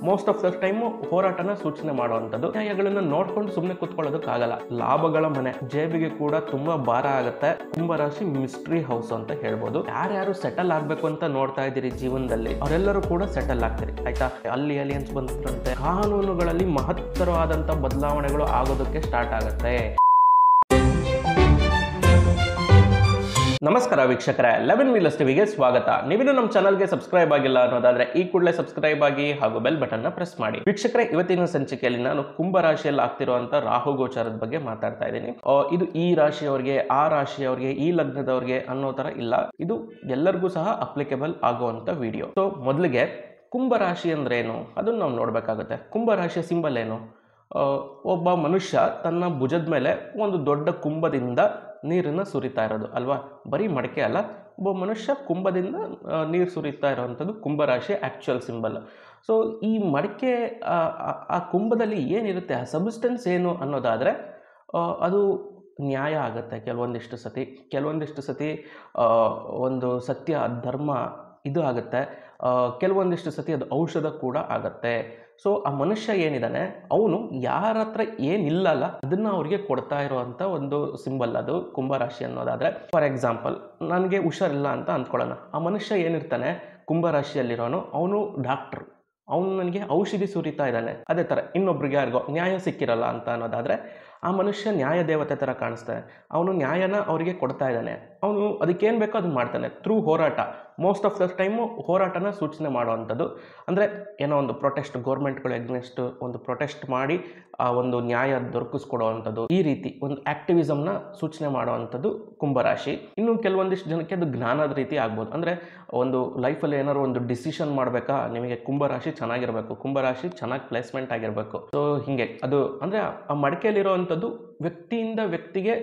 Most of the time ಹೋರಾಟನ ಸೂಚನೆ ಮಾಡುವಂಥದ್ದು. ನ್ಯಾಯಗಳನ್ನ ನೋಡ್ಕೊಂಡು ಸುಮ್ಮನೆ ಕೂತ್ಕೊಳ್ಳೋದಕ್ಕಾಗಲ್ಲ. ಲಾಭಗಳ ಮನೆ, ಜೇಬಿಗೆ ಕೂಡ ತುಂಬಾ ಭಾರ ಆಗುತ್ತೆ. ಕುಂಭರಾಶಿ ಮಿಸ್ಟ್ರಿ ಹೌಸ್ ಅಂತ ಹೇಳ್ಬೋದು. ಯಾರ್ಯಾರು ಸೆಟಲ್ ಆಗ್ಬೇಕು ಅಂತ ನೋಡ್ತಾ ಇದ್ದೀರಿ ಜೀವನದಲ್ಲಿ, ಅವರೆಲ್ಲರೂ ಕೂಡ ಸೆಟಲ್ ಆಗ್ತೀರಿ ಆಯ್ತಾ. ಅಲ್ಲಿ ಅಲಿಯನ್ಸ್ ಬಂದ್ರಂತೆ, ಕಾನೂನುಗಳಲ್ಲಿ ಮಹತ್ತರವಾದಂತ ಬದಲಾವಣೆಗಳು ಆಗೋದಕ್ಕೆ ಸ್ಟಾರ್ಟ್ ಆಗುತ್ತೆ. ನಮಸ್ಕಾರ ವೀಕ್ಷಕರೇ, 11 ವೀಲರ್ಸ್ ಟಿವಿಗೆ ಸ್ವಾಗತ. ನೀವಿನ್ನು ನಮ್ಮ ಚಾನಲ್ಗೆ ಸಬ್ಸ್ಕ್ರೈಬ್ ಆಗಿಲ್ಲ ಅನ್ನೋದಾದ್ರೆ ಈ ಕೂಡಲೇ ಸಬ್ಸ್ಕ್ರೈಬ್ ಆಗಿ ಹಾಗೂ ಬೆಲ್ ಬಟನ್ ನ ಪ್ರೆಸ್ ಮಾಡಿ. ವೀಕ್ಷಕರೇ, ಇವತ್ತಿನ ಸಂಚಿಕೆಯಲ್ಲಿ ನಾನು ಕುಂಭರಾಶಿಯಲ್ಲಿ ಆಗ್ತಿರುವಂತ ರಾಹು ಗೋಚಾರದ ಬಗ್ಗೆ ಮಾತಾಡ್ತಾ ಇದ್ದೀನಿ. ಇದು ಈ ರಾಶಿಯವರಿಗೆ, ಆ ರಾಶಿಯವರಿಗೆ, ಈ ಲಗ್ನದವ್ರಿಗೆ ಅನ್ನೋ ತರ ಇಲ್ಲ. ಇದು ಎಲ್ಲರಿಗೂ ಸಹ ಅಪ್ಲಿಕೇಬಲ್ ಆಗುವಂತ ವಿಡಿಯೋ. ಸೊ ಮೊದಲಿಗೆ ಕುಂಭರಾಶಿ ಅಂದ್ರೆ ಏನು ಅದನ್ನ ನಾವು ನೋಡ್ಬೇಕಾಗುತ್ತೆ. ಕುಂಭರಾಶಿಯ ಸಿಂಬಲ್ ಏನು? ಒಬ್ಬ ಮನುಷ್ಯ ತನ್ನ ಭುಜದ ಮೇಲೆ ಒಂದು ದೊಡ್ಡ ಕುಂಭದಿಂದ ನೀರನ್ನು ಸುರಿತಾ ಇರೋದು ಅಲ್ವಾ. ಬರೀ ಮಡಕೆ ಅಲ್ಲ, ಒಬ್ಬ ಮನುಷ್ಯ ಕುಂಭದಿಂದ ನೀರು ಸುರಿತಾ ಇರೋವಂಥದ್ದು ಕುಂಭರಾಶಿಯ ಆ್ಯಕ್ಚುಯಲ್ ಸಿಂಬಲ್. ಸೊ ಈ ಮಡಕೆ, ಆ ಕುಂಭದಲ್ಲಿ ಏನಿರುತ್ತೆ, ಆ ಸಬ್ಸ್ಟೆನ್ಸ್ ಏನು ಅನ್ನೋದಾದರೆ ಅದು ನ್ಯಾಯ ಆಗುತ್ತೆ ಕೆಲವೊಂದಿಷ್ಟು ಸತಿ ಒಂದು ಸತ್ಯ ಧರ್ಮ ಇದು ಆಗುತ್ತೆ. ಕೆಲವೊಂದಿಷ್ಟು ಸತಿ ಅದು ಔಷಧ ಕೂಡ ಆಗುತ್ತೆ. ಸೊ ಆ ಮನುಷ್ಯ ಏನಿದ್ದಾನೆ ಅವನು ಯಾರ ಹತ್ರ ಏನಿಲ್ಲಲ್ಲ ಅದನ್ನ ಅವ್ರಿಗೆ ಕೊಡ್ತಾ ಇರುವಂಥ ಒಂದು ಸಿಂಬಲ್ ಅದು ಕುಂಭರಾಶಿ ಅನ್ನೋದಾದರೆ. ಫಾರ್ ಎಕ್ಸಾಂಪಲ್, ನನಗೆ ಹುಷಾರಿಲ್ಲ ಅಂತ ಅಂದ್ಕೊಳ್ಳೋಣ. ಆ ಮನುಷ್ಯ ಏನಿರ್ತಾನೆ ಕುಂಭರಾಶಿಯಲ್ಲಿರೋನು, ಅವನು ಡಾಕ್ಟ್ರು, ಅವನು ನನಗೆ ಔಷಧಿ ಸುರಿತಾ ಇದ್ದಾನೆ. ಅದೇ ಥರ ಇನ್ನೊಬ್ರಿಗೆ ಯಾರಿಗೋ ನ್ಯಾಯ ಸಿಕ್ಕಿರಲ್ಲ ಅಂತ ಅನ್ನೋದಾದರೆ ಆ ಮನುಷ್ಯ ನ್ಯಾಯ ದೇವತೆ ಥರ ಕಾಣಿಸ್ತಾನೆ. ಅವನು ನ್ಯಾಯನ ಅವರಿಗೆ ಕೊಡ್ತಾ ಇದ್ದಾನೆ. ಅವನು ಅದಕ್ಕೇನು ಬೇಕೋ ಅದನ್ನು ಮಾಡ್ತಾನೆ ಥ್ರೂ ಹೋರಾಟ. ಮೋಸ್ಟ್ ಆಫ್ ದ ಟೈಮು ಹೋರಾಟನ ಸೂಚನೆ ಮಾಡುವಂಥದ್ದು. ಅಂದರೆ ಏನೋ ಒಂದು ಪ್ರೊಟೆಸ್ಟ್, ಗೌರ್ಮೆಂಟ್ಗಳು ಎಗ್ನೆಸ್ಟ್ ಒಂದು ಪ್ರೊಟೆಸ್ಟ್ ಮಾಡಿ ಆ ಒಂದು ನ್ಯಾಯ ದೊರಕಿಸ್ಕೊಡುವಂಥದ್ದು, ಈ ರೀತಿ ಒಂದು ಆ್ಯಕ್ಟಿವಿಸಮ್ನ ಸೂಚನೆ ಮಾಡುವಂಥದ್ದು ಕುಂಭರಾಶಿ. ಇನ್ನು ಕೆಲವೊಂದಿಷ್ಟು ಜನಕ್ಕೆ ಅದು ಜ್ಞಾನದ ರೀತಿ ಆಗ್ಬೋದು. ಅಂದರೆ ಒಂದು ಲೈಫಲ್ಲಿ ಏನಾದ್ರು ಒಂದು ಡಿಸಿಷನ್ ಮಾಡಬೇಕಾ, ನಿಮಗೆ ಕುಂಭರಾಶಿ ಚೆನ್ನಾಗಿರಬೇಕು, ಕುಂಭರಾಶಿ ಚೆನ್ನಾಗಿ ಪ್ಲೇಸ್ಮೆಂಟ್ ಆಗಿರಬೇಕು. ಸೊ ಹೀಗೆ ಅದು ಅಂದರೆ ಆ ಮಡಿಕೆಯಲ್ಲಿರುವಂಥದ್ದು ವ್ಯಕ್ತಿಯಿಂದ ವ್ಯಕ್ತಿಗೆ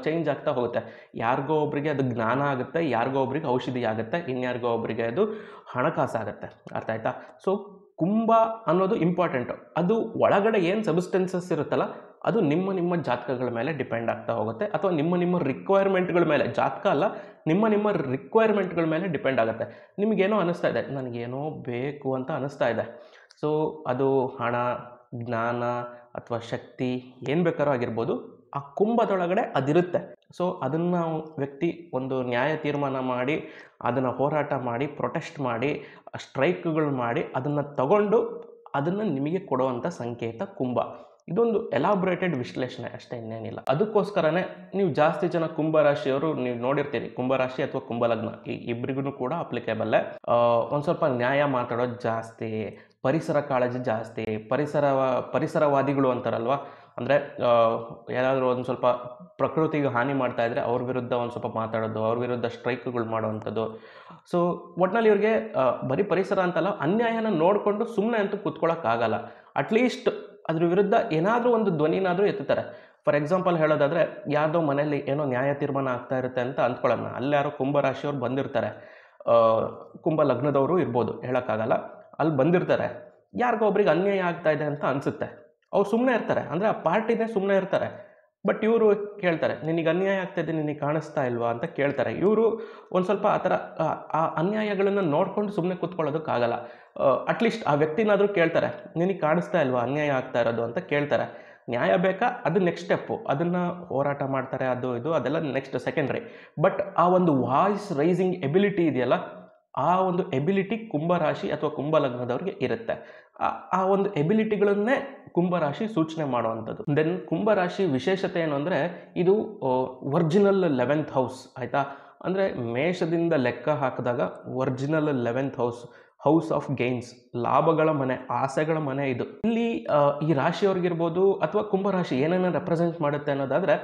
ಚೇಂಜ್ ಆಗ್ತಾ ಹೋಗುತ್ತೆ. ಯಾರಿಗೋ ಒಬ್ಬರಿಗೆ ಅದು ಜ್ಞಾನ ಆಗುತ್ತೆ, ಯಾರಿಗೋ ಒಬ್ರಿಗೆ ಔಷಧಿ ಆಗುತ್ತೆ, ಇನ್ಯಾರಿಗೋ ಒಬ್ಬರಿಗೆ ಅದು ಹಣಕಾಸಾಗುತ್ತೆ. ಅರ್ಥ ಆಯ್ತಾ? ಸೊ ಕುಂಭ ಅನ್ನೋದು ಇಂಪಾರ್ಟೆಂಟು. ಅದು ಒಳಗಡೆ ಏನು ಸಬ್ಸ್ಟೆನ್ಸಸ್ ಇರುತ್ತಲ್ಲ ಅದು ನಿಮ್ಮ ಜಾತಕಗಳ ಮೇಲೆ ಡಿಪೆಂಡ್ ಆಗ್ತಾ ಹೋಗುತ್ತೆ, ಅಥವಾ ನಿಮ್ಮ ರಿಕ್ವೈರ್ಮೆಂಟ್ಗಳ ಮೇಲೆ. ಜಾತಕ ಅಲ್ಲ, ನಿಮ್ಮ ರಿಕ್ವೈರ್ಮೆಂಟ್ಗಳ ಮೇಲೆ ಡಿಪೆಂಡ್ ಆಗುತ್ತೆ. ನಿಮಗೇನೋ ಅನ್ನಿಸ್ತಾ ಇದೆ, ನನಗೇನೋ ಬೇಕು ಅಂತ ಅನ್ನಿಸ್ತಾ ಇದೆ. ಸೊ ಅದು ಹಣ, ಜ್ಞಾನ ಅಥವಾ ಶಕ್ತಿ ಏನು ಬೇಕಾದ್ರೂ ಆಗಿರ್ಬೋದು, ಆ ಕುಂಭದೊಳಗಡೆ ಅದಿರುತ್ತೆ. ಸೊ ಅದನ್ನು ವ್ಯಕ್ತಿ ಒಂದು ನ್ಯಾಯ ತೀರ್ಮಾನ ಮಾಡಿ, ಅದನ್ನು ಹೋರಾಟ ಮಾಡಿ, ಪ್ರೊಟೆಸ್ಟ್ ಮಾಡಿ, ಸ್ಟ್ರೈಕ್ಗಳು ಮಾಡಿ ಅದನ್ನು ತಗೊಂಡು ಅದನ್ನು ನಿಮಗೆ ಕೊಡುವಂಥ ಸಂಕೇತ ಕುಂಭ. ಇದೊಂದು ಎಲಾಬ್ರೇಟೆಡ್ ವಿಶ್ಲೇಷಣೆ ಅಷ್ಟೇ, ಇನ್ನೇನಿಲ್ಲ. ಅದಕ್ಕೋಸ್ಕರನೇ ನೀವು ಜಾಸ್ತಿ ಜನ ಕುಂಭರಾಶಿಯವರು ನೀವು ನೋಡಿರ್ತೀರಿ, ಕುಂಭರಾಶಿ ಅಥವಾ ಕುಂಭಲಗ್ನ ಈ ಇಬ್ಬರಿಗೂ ಕೂಡ ಅಪ್ಲಿಕೇಬಲ್ಲೇ. ಒಂದು ಸ್ವಲ್ಪ ನ್ಯಾಯ ಮಾತಾಡೋದು ಜಾಸ್ತಿ, ಪರಿಸರ ಕಾಳಜಿ ಜಾಸ್ತಿ, ಪರಿಸರವಾದಿಗಳು ಅಂತಾರಲ್ವ. ಅಂದರೆ ಯಾರಾದರೂ ಒಂದು ಸ್ವಲ್ಪ ಪ್ರಕೃತಿಗೆ ಹಾನಿ ಮಾಡ್ತಾ ಇದ್ದರೆ ಅವ್ರ ವಿರುದ್ಧ ಒಂದು ಸ್ವಲ್ಪ ಮಾತಾಡೋದು, ಅವ್ರ ವಿರುದ್ಧ ಸ್ಟ್ರೈಕ್ಗಳು ಮಾಡುವಂಥದ್ದು. ಸೊ ಒಟ್ಟಿನಲ್ಲಿ ಇವ್ರಿಗೆ ಬರೀ ಪರಿಸರ ಅಂತಲ್ಲ, ಅನ್ಯಾಯನ ನೋಡಿಕೊಂಡು ಸುಮ್ಮನೆ ಅಂತೂ ಕೂತ್ಕೊಳ್ಳೋಕ್ಕಾಗಲ್ಲ. ಅಟ್ಲೀಸ್ಟ್ ಅದ್ರ ವಿರುದ್ಧ ಏನಾದರೂ ಒಂದು ಧ್ವನಿನಾದರೂ ಎತ್ತುತ್ತಾರೆ. ಫಾರ್ ಎಕ್ಸಾಂಪಲ್ ಹೇಳೋದಾದರೆ, ಯಾವುದೋ ಮನೆಯಲ್ಲಿ ಏನೋ ನ್ಯಾಯ ತೀರ್ಮಾನ ಆಗ್ತಾ ಇರುತ್ತೆ ಅಂತ ಅಂದ್ಕೊಳ್ಳೋಣ. ಅಲ್ಲಿ ಯಾರೋ ಕುಂಭರಾಶಿಯವ್ರು ಬಂದಿರ್ತಾರೆ, ಕುಂಭ ಲಗ್ನದವರು ಇರ್ಬೋದು, ಹೇಳೋಕ್ಕಾಗಲ್ಲ. ಅಲ್ಲಿ ಬಂದಿರ್ತಾರೆ, ಯಾರಿಗೋ ಒಬ್ರಿಗೆ ಅನ್ಯಾಯ ಆಗ್ತಾ ಇದೆ ಅಂತ ಅನಿಸುತ್ತೆ. ಅವ್ರು ಸುಮ್ಮನೆ ಇರ್ತಾರೆ, ಅಂದರೆ ಆ ಪಾರ್ಟಿನೇ ಸುಮ್ಮನೆ ಇರ್ತಾರೆ. ಬಟ್ ಇವರು ಕೇಳ್ತಾರೆ, ನಿನಗೆ ಅನ್ಯಾಯ ಆಗ್ತಾಯಿದೆ, ನಿನಗೆ ಕಾಣಿಸ್ತಾ ಇಲ್ವಾ ಅಂತ ಕೇಳ್ತಾರೆ. ಇವರು ಒಂದು ಸ್ವಲ್ಪ ಆ ಥರ ಆ ಅನ್ಯಾಯಗಳನ್ನು ನೋಡ್ಕೊಂಡು ಸುಮ್ಮನೆ ಕೂತ್ಕೊಳ್ಳೋದಕ್ಕಾಗಲ್ಲ. ಅಟ್ಲೀಸ್ಟ್ ಆ ವ್ಯಕ್ತಿನಾದರೂ ಕೇಳ್ತಾರೆ, ನಿನಗೆ ಕಾಣಿಸ್ತಾ ಇಲ್ವಾ ಅನ್ಯಾಯ ಆಗ್ತಾ ಇರೋದು ಅಂತ ಕೇಳ್ತಾರೆ. ನ್ಯಾಯ ಬೇಕಾ, ಅದು ನೆಕ್ಸ್ಟ್ ಸ್ಟೆಪ್ಪು, ಅದನ್ನು ಹೋರಾಟ ಮಾಡ್ತಾರೆ, ಅದು ಇದು ಅದೆಲ್ಲ ನೆಕ್ಸ್ಟ್ ಸೆಕೆಂಡ್ರಿ. ಬಟ್ ಆ ಒಂದು ವಾಯ್ಸ್ ರೈಸಿಂಗ್ ಎಬಿಲಿಟಿ ಇದೆಯಲ್ಲ, ಆ ಒಂದು ಎಬಿಲಿಟಿ ಕುಂಭರಾಶಿ ಅಥವಾ ಕುಂಭಲಗ್ನದವ್ರಿಗೆ ಇರುತ್ತೆ. ಆ ಒಂದು ಎಬಿಲಿಟಿಗಳನ್ನೇ ಕುಂಭರಾಶಿ ಸೂಚನೆ ಮಾಡುವಂಥದ್ದು. ದೆನ್ ಕುಂಭರಾಶಿ ವಿಶೇಷತೆ ಏನು ಅಂದರೆ, ಇದು ಒರಿಜಿನಲ್ 11th ಹೌಸ್ ಆಯಿತಾ. ಅಂದರೆ ಮೇಷದಿಂದ ಲೆಕ್ಕ ಹಾಕಿದಾಗ original 11th house of gains, ಲಾಭಗಳ ಮನೆ, ಆಸೆಗಳ ಮನೆ ಇದು. ಇಲ್ಲಿ ಈ ರಾಶಿಯವ್ರಿಗಿರ್ಬೋದು ಅಥವಾ ಕುಂಭರಾಶಿ ಏನನ್ನ ರೆಪ್ರೆಸೆಂಟ್ ಮಾಡುತ್ತೆ ಅನ್ನೋದಾದರೆ,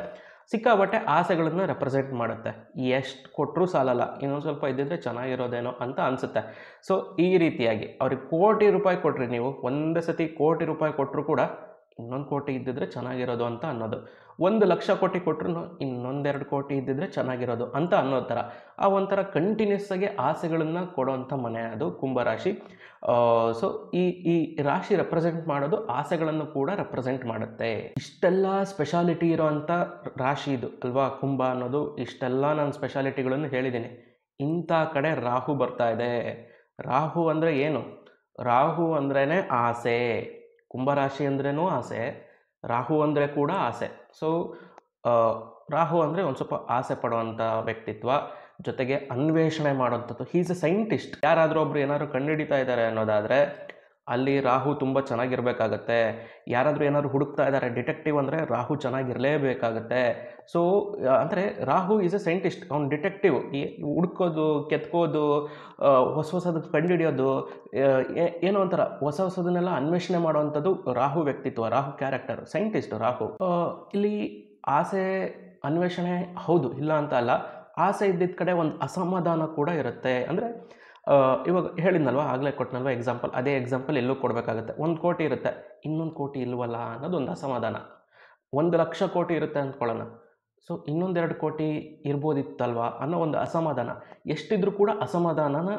ಸಿಕ್ಕಾಬಟ್ಟೆ ಆಸೆಗಳನ್ನು ರೆಪ್ರೆಸೆಂಟ್ ಮಾಡುತ್ತೆ. ಎಷ್ಟು ಕೊಟ್ಟರೂ ಸಾಲಲ್ಲ, ಇನ್ನೊಂದು ಸ್ವಲ್ಪ ಇದ್ದಿದ್ರೆ ಚೆನ್ನಾಗಿರೋದೇನೋ ಅಂತ ಅನಿಸುತ್ತೆ. ಸೊ ಈ ರೀತಿಯಾಗಿ ಅವ್ರಿಗೆ ಕೋಟಿ ರೂಪಾಯಿ ಕೊಟ್ರಿ, ನೀವು ಒಂದೇ ಸತಿ ಕೋಟಿ ರೂಪಾಯಿ ಕೊಟ್ಟರು ಕೂಡ ಇನ್ನೊಂದು ಕೋಟಿ ಇದ್ದಿದ್ರೆ ಚೆನ್ನಾಗಿರೋದು ಅಂತ ಅನ್ನೋದು. 1,00,000 ಕೋಟಿ ಕೊಟ್ಟರು ಇನ್ನೊಂದೆರಡು ಕೋಟಿ ಇದ್ದಿದ್ರೆ ಚೆನ್ನಾಗಿರೋದು ಅಂತ ಅನ್ನೋ ಥರ ಆ ಒಂಥರ ಕಂಟಿನ್ಯೂಸ್ ಆಗಿ ಆಸೆಗಳನ್ನು ಕೊಡೋವಂಥ ಮನೆ ಅದು ಕುಂಭರಾಶಿ. ಸೊ ಈ ರಾಶಿ ರೆಪ್ರೆಸೆಂಟ್ ಮಾಡೋದು ಆಸೆಗಳನ್ನು ಕೂಡ ರೆಪ್ರೆಸೆಂಟ್ ಮಾಡುತ್ತೆ. ಇಷ್ಟೆಲ್ಲ ಸ್ಪೆಷಾಲಿಟಿ ಇರೋವಂಥ ರಾಶಿ ಇದು ಅಲ್ವಾ ಕುಂಭ ಅನ್ನೋದು. ಇಷ್ಟೆಲ್ಲ ನಾನು ಸ್ಪೆಷಾಲಿಟಿಗಳನ್ನು ಹೇಳಿದ್ದೀನಿ. ಇಂಥ ಕಡೆ ರಾಹು ಬರ್ತಾ ಇದೆ. ರಾಹು ಅಂದರೆ ಏನು? ರಾಹು ಅಂದ್ರೇ ಆಸೆ, ಕುಂಭರಾಶಿ ಅಂದ್ರೂ ಆಸೆ, ರಾಹು ಅಂದರೆ ಕೂಡ ಆಸೆ. ಸೊ ರಾಹು ಅಂದರೆ ಒಂದು ಸ್ವಲ್ಪ ಆಸೆ ಪಡುವಂಥ ವ್ಯಕ್ತಿತ್ವ, ಜೊತೆಗೆ ಅನ್ವೇಷಣೆ ಮಾಡೋಂಥದ್ದು. Is A scientist. ಯಾರಾದರೂ ಒಬ್ರು ಏನಾದ್ರು ಕಂಡುಹಿಡಿತಾ ಇದ್ದಾರೆ ಅನ್ನೋದಾದರೆ ಅಲ್ಲಿ ರಾಹು ತುಂಬ ಚೆನ್ನಾಗಿರ್ಬೇಕಾಗತ್ತೆ. ಯಾರಾದರೂ ಏನಾದ್ರು ಹುಡುಕ್ತಾ ಇದ್ದಾರೆ, ಡಿಟೆಕ್ಟಿವ್ ಅಂದರೆ ರಾಹು ಚೆನ್ನಾಗಿರಲೇಬೇಕಾಗತ್ತೆ. ಸೊ ಅಂದರೆ ರಾಹು ಈಸ್ ಎ ಸೈಂಟಿಸ್ಟ್, ಅವ್ನು ಡಿಟೆಕ್ಟಿವ್. ಹುಡ್ಕೋದು, ಕೆತ್ಕೋದು, ಹೊಸದು ಕಂಡುಹಿಡಿಯೋದು, ಏನೋ ಒಂಥರ ಹೊಸದನ್ನೆಲ್ಲ ಅನ್ವೇಷಣೆ ಮಾಡುವಂಥದ್ದು ರಾಹು ವ್ಯಕ್ತಿತ್ವ, ರಾಹು ಕ್ಯಾರೆಕ್ಟರ್, ಸೈಂಟಿಸ್ಟ್ ರಾಹು. ಇಲ್ಲಿ ಆಸೆ ಅನ್ವೇಷಣೆ ಹೌದು, ಇಲ್ಲ ಅಂತ ಅಲ್ಲ. ಆಸೆ ಇದ್ದಿದ್ದ ಕಡೆ ಒಂದು ಅಸಮಾಧಾನ ಕೂಡ ಇರುತ್ತೆ. ಅಂದರೆ ಇವಾಗ ಹೇಳಿದ್ನಲ್ವ, ಆಗಲೇ ಕೊಟ್ಟನಲ್ವ ಎಕ್ಸಾಂಪಲ್, ಅದೇ ಎಕ್ಸಾಂಪಲ್ ಎಲ್ಲೂ ಕೊಡಬೇಕಾಗತ್ತೆ. 1 ಕೋಟಿ ಇರುತ್ತೆ, ಇನ್ನೊಂದು ಕೋಟಿ ಇಲ್ವಲ್ಲ ಅನ್ನೋದು ಒಂದು ಅಸಮಾಧಾನ. 1,00,000 ಕೋಟಿ ಇರುತ್ತೆ ಅಂದ್ಕೊಳ್ಳೋಣ, ಸೊ ಇನ್ನೊಂದೆರಡು ಕೋಟಿ ಇರ್ಬೋದಿತ್ತಲ್ವ ಅನ್ನೋ ಒಂದು ಅಸಮಾಧಾನ. ಎಷ್ಟಿದ್ರೂ ಕೂಡ ಅಸಮಾಧಾನನ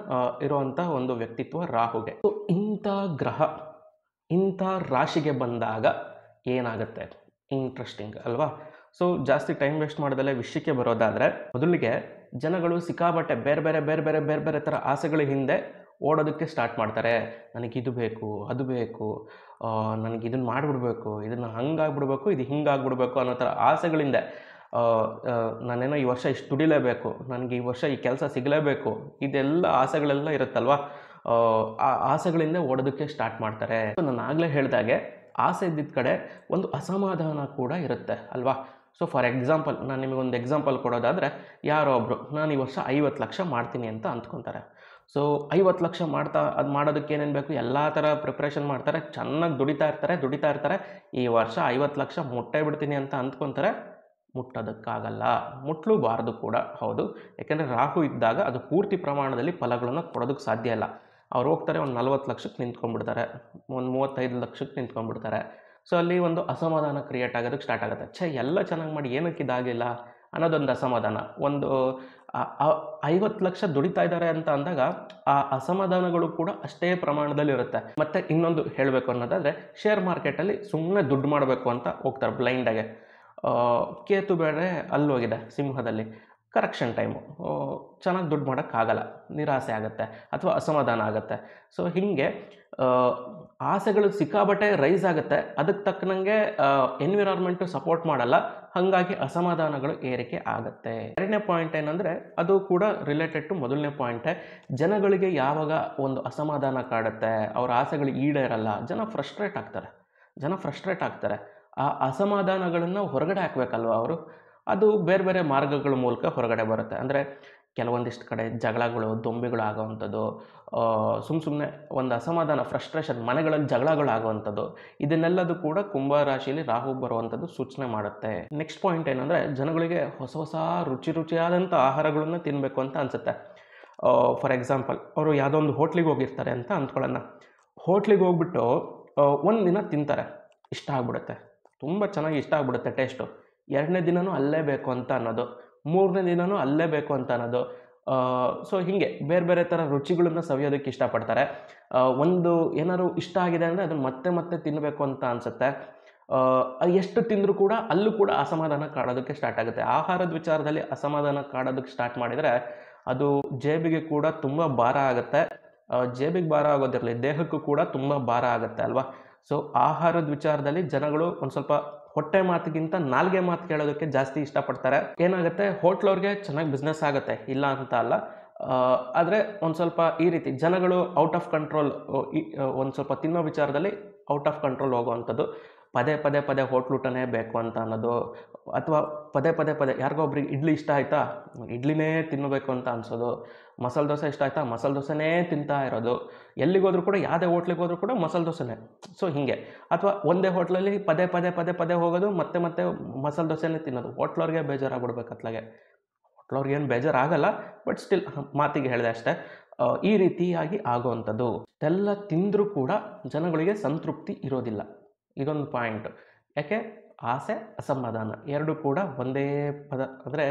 ಇರುವಂಥ ಒಂದು ವ್ಯಕ್ತಿತ್ವ ರಾಹುಗೆ. ಸೊ ಇಂಥ ಗ್ರಹ ಇಂಥ ರಾಶಿಗೆ ಬಂದಾಗ ಏನಾಗುತ್ತೆ, ಇಂಟ್ರೆಸ್ಟಿಂಗ್ ಅಲ್ವಾ? ಸೊ ಜಾಸ್ತಿ ಟೈಮ್ ವೇಸ್ಟ್ ಮಾಡೋದಲ್ಲೇ ವಿಷಯಕ್ಕೆ ಬರೋದಾದರೆ, ಮೊದಲಿಗೆ ಜನಗಳು ಸಿಕ್ಕಾಬಟ್ಟೆ ಬೇರೆ ಬೇರೆ ಥರ ಆಸೆಗಳ ಹಿಂದೆ ಓಡೋದಕ್ಕೆ ಸ್ಟಾರ್ಟ್ ಮಾಡ್ತಾರೆ. ನನಗಿದು ಬೇಕು, ಅದು ಬೇಕು, ನನಗೆ ಇದನ್ನು ಮಾಡಿಬಿಡ್ಬೇಕು, ಇದನ್ನು ಹಂಗಾಗ್ಬಿಡ್ಬೇಕು, ಇದು ಹಿಂಗಾಗ್ಬಿಡ್ಬೇಕು ಅನ್ನೋ ಥರ ಆಸೆಗಳಿಂದ ನಾನೇನೋ ಈ ವರ್ಷ ಇಷ್ಟು ದುಡಿಲೇಬೇಕು, ನನಗೆ ಈ ವರ್ಷ ಈ ಕೆಲಸ ಸಿಗಲೇಬೇಕು, ಇದೆಲ್ಲ ಆಸೆಗಳೆಲ್ಲ ಇರುತ್ತಲ್ವ, ಆ ಆಸೆಗಳಿಂದ ಓಡೋದಕ್ಕೆ ಸ್ಟಾರ್ಟ್ ಮಾಡ್ತಾರೆ. ನಾನು ಆಗಲೇ ಹೇಳಿದಾಗೆ ಆಸೆ ಇದ್ದಿದ್ದ ಕಡೆ ಒಂದು ಅಸಮಾಧಾನ ಕೂಡ ಇರುತ್ತೆ ಅಲ್ವಾ? ಸೊ ಫಾರ್ ಎಕ್ಸಾಂಪಲ್, ನಾನು ನಿಮಗೊಂದು ಎಕ್ಸಾಂಪಲ್ ಕೊಡೋದಾದರೆ, ಯಾರೋ ಒಬ್ಬರು ನಾನು ಈ ವರ್ಷ 50 ಲಕ್ಷ ಮಾಡ್ತೀನಿ ಅಂತ ಅಂದ್ಕೊತಾರೆ. ಸೊ 50 ಲಕ್ಷ ಮಾಡೋದಕ್ಕೆ ಏನೇನು ಬೇಕು ಎಲ್ಲ ಥರ ಪ್ರಿಪ್ರೇಷನ್ ಮಾಡ್ತಾರೆ, ಚೆನ್ನಾಗಿ ದುಡಿತಾ ಇರ್ತಾರೆ. ಈ ವರ್ಷ 50 ಲಕ್ಷ ಮುಟ್ಟೇ ಬಿಡ್ತೀನಿ ಅಂತ ಅಂದ್ಕೊತಾರೆ. ಮುಟ್ಟೋದಕ್ಕಾಗಲ್ಲ, ಮುಟ್ಟಲೂಬಾರ್ದು ಕೂಡ ಹೌದು. ಯಾಕೆಂದರೆ ರಾಹು ಇದ್ದಾಗ ಅದು ಪೂರ್ತಿ ಪ್ರಮಾಣದಲ್ಲಿ ಫಲಗಳನ್ನು ಕೊಡೋದಕ್ಕೆ ಸಾಧ್ಯ ಇಲ್ಲ. ಅವ್ರು ಹೋಗ್ತಾರೆ, ಒಂದು 40 ಲಕ್ಷಕ್ಕೆ ನಿಂತ್ಕೊಂಡ್ಬಿಡ್ತಾರೆ, ಒಂದು 35 ಲಕ್ಷಕ್ಕೆ ನಿಂತ್ಕೊಂಡ್ಬಿಡ್ತಾರೆ. ಸೊ ಅಲ್ಲಿ ಒಂದು ಅಸಮಾಧಾನ ಕ್ರಿಯೇಟ್ ಆಗೋದಕ್ಕೆ ಸ್ಟಾರ್ಟ್ ಆಗುತ್ತೆ. ಎಲ್ಲ ಚೆನ್ನಾಗಿ ಮಾಡಿ ಏನಕ್ಕೆ ಇದಾಗಿಲ್ಲ ಅನ್ನೋದೊಂದು ಅಸಮಾಧಾನ. ಒಂದು 50 ಲಕ್ಷ ದುಡಿತಾ ಇದ್ದಾರೆ ಅಂತ ಅಂದಾಗ ಆ ಅಸಮಾಧಾನಗಳು ಕೂಡ ಅಷ್ಟೇ ಪ್ರಮಾಣದಲ್ಲಿ ಇರುತ್ತೆ. ಮತ್ತು ಇನ್ನೊಂದು ಹೇಳಬೇಕು ಅನ್ನೋದಾದರೆ, ಶೇರ್ ಮಾರ್ಕೆಟಲ್ಲಿ ಸುಮ್ಮನೆ ದುಡ್ಡು ಮಾಡಬೇಕು ಅಂತ ಹೋಗ್ತಾರೆ ಬ್ಲೈಂಡಾಗೆ. ಕೇತು ಬೇರೆ ಅಲ್ಲೋಗಿದೆ ಸಿಂಹದಲ್ಲಿ, ಕರೆಕ್ಷನ್ ಟೈಮು, ಚೆನ್ನಾಗಿ ದುಡ್ಡು ಮಾಡೋಕ್ಕಾಗಲ್ಲ, ನಿರಾಸೆ ಆಗುತ್ತೆ ಅಥವಾ ಅಸಮಾಧಾನ ಆಗುತ್ತೆ. ಸೊ ಹೀಗೆ ಆಸೆಗಳು ಸಿಕ್ಕಾಬಟ್ಟೆ ರೈಸ್ ಆಗುತ್ತೆ, ಅದಕ್ಕೆ ತಕ್ಕನಂಗೆ ಎನ್ವಿರಾನ್ಮೆಂಟು ಸಪೋರ್ಟ್ ಮಾಡಲ್ಲ, ಹಾಗಾಗಿ ಅಸಮಾಧಾನಗಳು ಏರಿಕೆ ಆಗುತ್ತೆ. ಎರಡನೇ ಪಾಯಿಂಟ್ ಏನಂದರೆ, ಅದು ಕೂಡ ರಿಲೇಟೆಡ್ ಟು ಮೊದಲನೇ ಪಾಯಿಂಟೇ. ಜನಗಳಿಗೆ ಯಾವಾಗ ಒಂದು ಅಸಮಾಧಾನ ಕಾಡುತ್ತೆ, ಅವರ ಆಸೆಗಳು ಈಡೇರಲ್ಲ, ಜನ ಫ್ರಸ್ಟ್ರೇಟ್ ಆಗ್ತಾರೆ. ಆ ಅಸಮಾಧಾನಗಳನ್ನು ಹೊರಗಡೆ ಹಾಕಬೇಕಲ್ವ ಅವರು. ಅದು ಬೇರೆ ಮಾರ್ಗಗಳ ಮೂಲಕ ಹೊರಗಡೆ ಬರುತ್ತೆ. ಅಂದರೆ ಕೆಲವೊಂದಿಷ್ಟು ಕಡೆ ಜಗಳಗಳು, ದೊಂಬಿಗಳು ಆಗೋವಂಥದ್ದು, ಸುಮ್ಮನೆ ಒಂದು ಅಸಮಾಧಾನ, ಫ್ರಸ್ಟ್ರೇಷನ್, ಮನೆಗಳಲ್ಲಿ ಜಗಳಗಳಾಗುವಂಥದ್ದು, ಇದನ್ನೆಲ್ಲದು ಕೂಡ ಕುಂಭರಾಶಿಯಲ್ಲಿ ರಾಹು ಬರುವಂಥದ್ದು ಸೂಚನೆ ಮಾಡುತ್ತೆ. ನೆಕ್ಸ್ಟ್ ಪಾಯಿಂಟ್ ಏನಂದರೆ, ಜನಗಳಿಗೆ ಹೊಸ ರುಚಿಯಾದಂಥ ಆಹಾರಗಳನ್ನು ತಿನ್ನಬೇಕು ಅಂತ ಅನಿಸುತ್ತೆ. ಫಾರ್ ಎಕ್ಸಾಂಪಲ್, ಅವರು ಯಾವುದೋ ಒಂದು ಹೋಟ್ಲಿಗೆ ಹೋಗಿರ್ತಾರೆ ಅಂತ ಅಂದ್ಕೊಳ್ಳೋಣ. ಹೋಟ್ಲಿಗೆ ಹೋಗ್ಬಿಟ್ಟು ಒಂದು ದಿನ ತಿಂತಾರೆ, ಇಷ್ಟ ಆಗ್ಬಿಡುತ್ತೆ, ತುಂಬ ಚೆನ್ನಾಗಿ ಇಷ್ಟ ಆಗ್ಬಿಡುತ್ತೆ ಟೇಸ್ಟು. 2ನೇ ದಿನವೂ ಅಲ್ಲೇ ಬೇಕು ಅಂತ ಅನ್ನೋದು, 3ನೇ ದಿನವೂ ಅಲ್ಲೇ ಬೇಕು ಅಂತ ಅನ್ನೋದು. ಸೊ ಹೀಗೆ ಬೇರೆ ಥರ ರುಚಿಗಳನ್ನು ಸವಿಯೋದಕ್ಕೆ ಇಷ್ಟಪಡ್ತಾರೆ. ಒಂದು ಏನಾದ್ರು ಇಷ್ಟ ಆಗಿದೆ ಅಂದರೆ ಅದನ್ನು ಮತ್ತೆ ತಿನ್ನಬೇಕು ಅಂತ ಅನಿಸುತ್ತೆ. ಎಷ್ಟು ತಿಂದರೂ ಕೂಡ ಅಲ್ಲೂ ಕೂಡ ಅಸಮಾಧಾನ ಕಾಡೋದಕ್ಕೆ ಸ್ಟಾರ್ಟ್ ಆಗುತ್ತೆ. ಆಹಾರದ ವಿಚಾರದಲ್ಲಿ ಅಸಮಾಧಾನ ಕಾಡೋದಕ್ಕೆ ಸ್ಟಾರ್ಟ್ ಮಾಡಿದರೆ ಅದು ಜೇಬಿಗೆ ಕೂಡ ತುಂಬ ಭಾರ ಆಗುತ್ತೆ. ಜೇಬಿಗೆ ಭಾರ ಆಗೋದಿರಲಿ, ದೇಹಕ್ಕೂ ಕೂಡ ತುಂಬ ಭಾರ ಆಗುತ್ತೆ ಅಲ್ವಾ? ಸೊ ಆಹಾರದ ವಿಚಾರದಲ್ಲಿ ಜನಗಳು ಒಂದು ಸ್ವಲ್ಪ ಹೊಟ್ಟೆ ಮಾತಿಗಿಂತ ನಾಲ್ಗೆ ಮಾತು ಕೇಳೋದಕ್ಕೆ ಜಾಸ್ತಿ ಇಷ್ಟಪಡ್ತಾರೆ. ಏನಾಗುತ್ತೆ, ಹೋಟ್ಲವ್ರಿಗೆ ಚೆನ್ನಾಗಿ ಬಿಸ್ನೆಸ್ ಆಗುತ್ತೆ, ಇಲ್ಲ ಅಂತ ಅಲ್ಲ. ಆದರೆ ಒಂದು ಸ್ವಲ್ಪ ಈ ರೀತಿ ಜನಗಳು ಔಟ್ ಆಫ್ ಕಂಟ್ರೋಲ್, ಒಂದು ಸ್ವಲ್ಪ ತಿನ್ನೋ ವಿಚಾರದಲ್ಲಿ ಔಟ್ ಆಫ್ ಕಂಟ್ರೋಲ್ ಹೋಗುವಂಥದ್ದು. ಪದೇ ಹೋಟ್ಲೂಟನೇ ಬೇಕು ಅಂತ ಅನ್ನೋದು, ಅಥವಾ ಪದೇ ಯಾರಿಗೋ ಒಬ್ರಿಗೆ ಇಡ್ಲಿ ಇಷ್ಟ ಆಯಿತಾ, ಇಡ್ಲಿನೇ ತಿನ್ನಬೇಕು ಅಂತ ಅನಿಸೋದು. ಮಸಾಲೆ ದೋಸೆ ಇಷ್ಟ ಆಯಿತಾ, ಮಸಾಲೆ ದೋಸೆನೇ ತಿಂತಾ ಇರೋದು. ಎಲ್ಲಿಗೋದ್ರೂ ಕೂಡ, ಯಾವುದೇ ಹೋಟ್ಲಿಗೆ ಹೋದ್ರೂ ಕೂಡ ಮಸಾಲೆ ದೋಸೆನೇ. ಸೊ ಹೀಗೆ, ಅಥವಾ ಒಂದೇ ಹೋಟ್ಲಲ್ಲಿ ಪದೇ ಹೋಗೋದು, ಮತ್ತೆ ಮಸಾಲೆ ದೋಸೆನೇ ತಿನ್ನೋದು. ಹೋಟ್ಲವ್ರಿಗೆ ಬೇಜಾರಾಗ್ಬಿಡ್ಬೇಕು ಅತ್ಲಾಗೆ. ಹೋಟ್ಲವ್ರಿಗೆ ಏನು ಬೇಜಾರಾಗಲ್ಲ, ಬಟ್ ಸ್ಟಿಲ್ ಮಾತಿಗೆ ಹೇಳಿದೆ ಅಷ್ಟೇ. ಈ ರೀತಿಯಾಗಿ ಆಗುವಂಥದ್ದು. ಇದೆಲ್ಲ ತಿಂದರೂ ಕೂಡ ಜನಗಳಿಗೆ ಸಂತೃಪ್ತಿ ಇರೋದಿಲ್ಲ. ಇದೊಂದು ಪಾಯಿಂಟ್. ಯಾಕೆ? ಆಸೆ, ಅಸಮಾಧಾನ ಎರಡೂ ಕೂಡ ಒಂದೇ ಪದ, ಅಂದರೆ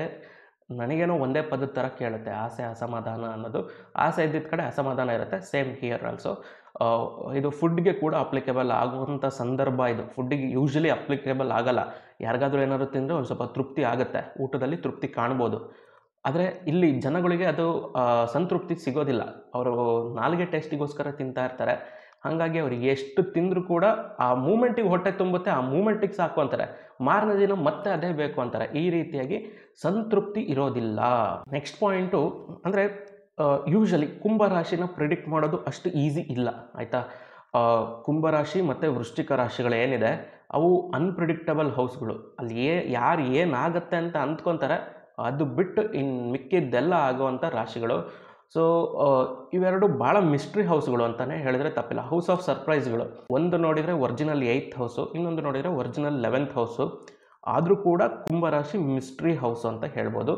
ನನಗೇನೋ ಒಂದೇ ಪದದ ಥರ ಕೇಳುತ್ತೆ ಆಸೆ, ಅಸಮಾಧಾನ ಅನ್ನೋದು. ಆಸೆ ಇದ್ದಿದ್ದ ಕಡೆ ಅಸಮಾಧಾನ ಇರುತ್ತೆ. Same here also. ಇದು ಫುಡ್ಗೆ ಕೂಡ ಅಪ್ಲಿಕೇಬಲ್ ಆಗುವಂಥ ಸಂದರ್ಭ ಇದು. ಫುಡ್ಡಿಗೆ ಯೂಶ್ವಲಿ ಅಪ್ಲಿಕೇಬಲ್ ಆಗಲ್ಲ. ಯಾರಿಗಾದ್ರೂ ಏನಾದರೂ ತಿಂದರೆ ಒಂದು ಸ್ವಲ್ಪ ತೃಪ್ತಿ ಆಗುತ್ತೆ, ಊಟದಲ್ಲಿ ತೃಪ್ತಿ ಕಾಣ್ಬೋದು. ಆದರೆ ಇಲ್ಲಿ ಜನಗಳಿಗೆ ಅದು ಸಂತೃಪ್ತಿ ಸಿಗೋದಿಲ್ಲ. ಅವರು ನಾಲ್ಗೆ ಟೇಸ್ಟಿಗೋಸ್ಕರ ತಿಂತಾ ಇರ್ತಾರೆ. ಹಾಗಾಗಿ ಅವ್ರಿಗೆ ಎಷ್ಟು ತಿಂದರೂ ಕೂಡ ಆ ಮೂಮೆಂಟಿಗೆ ಹೊಟ್ಟೆ ತುಂಬುತ್ತೆ, ಆ ಮೂಮೆಂಟಿಗೆ ಸಾಕು ಅಂತಾರೆ. ಮಾರನೇ ದಿನ ಮತ್ತೆ ಅದೇ ಬೇಕು ಅಂತಾರೆ. ಈ ರೀತಿಯಾಗಿ ಸಂತೃಪ್ತಿ ಇರೋದಿಲ್ಲ. ನೆಕ್ಸ್ಟ್ ಪಾಯಿಂಟು ಅಂದರೆ ಯೂಶಲಿ ಕುಂಭರಾಶಿನ ಪ್ರಿಡಿಕ್ಟ್ ಮಾಡೋದು ಅಷ್ಟು ಈಸಿ ಇಲ್ಲ, ಆಯಿತಾ. ಕುಂಭರಾಶಿ ಮತ್ತು ವೃಶ್ಚಿಕ ರಾಶಿಗಳು ಏನಿದೆ ಅವು ಅನ್ಪ್ರಿಡಿಕ್ಟಬಲ್ ಹೌಸ್ಗಳು. ಅಲ್ಲಿ ಯಾರು ಏನಾಗತ್ತೆ ಅಂತ ಅಂದ್ಕೊತಾರೆ, ಅದು ಬಿಟ್ಟು ಇನ್ನು ಮಿಕ್ಕಿದ್ದೆಲ್ಲ ಆಗುವಂಥ ರಾಶಿಗಳು. ಸೊ ಇವೆರಡು ಭಾಳ ಮಿಸ್ಟ್ರಿ ಹೌಸ್ಗಳು ಅಂತಲೇ ಹೇಳಿದ್ರೆ ತಪ್ಪಿಲ್ಲ. ಹೌಸ್ ಆಫ್ ಸರ್ಪ್ರೈಸ್ಗಳು. ಒಂದು ನೋಡಿದರೆ ಒರಿಜಿನಲ್ 8th ಹೌಸು, ಇನ್ನೊಂದು ನೋಡಿದರೆ ಒರಿಜಿನಲ್ 11th ಹೌಸು. ಆದರೂ ಕೂಡ ಕುಂಭರಾಶಿ ಮಿಸ್ಟ್ರಿ ಹೌಸ್ ಅಂತ ಹೇಳ್ಬೋದು.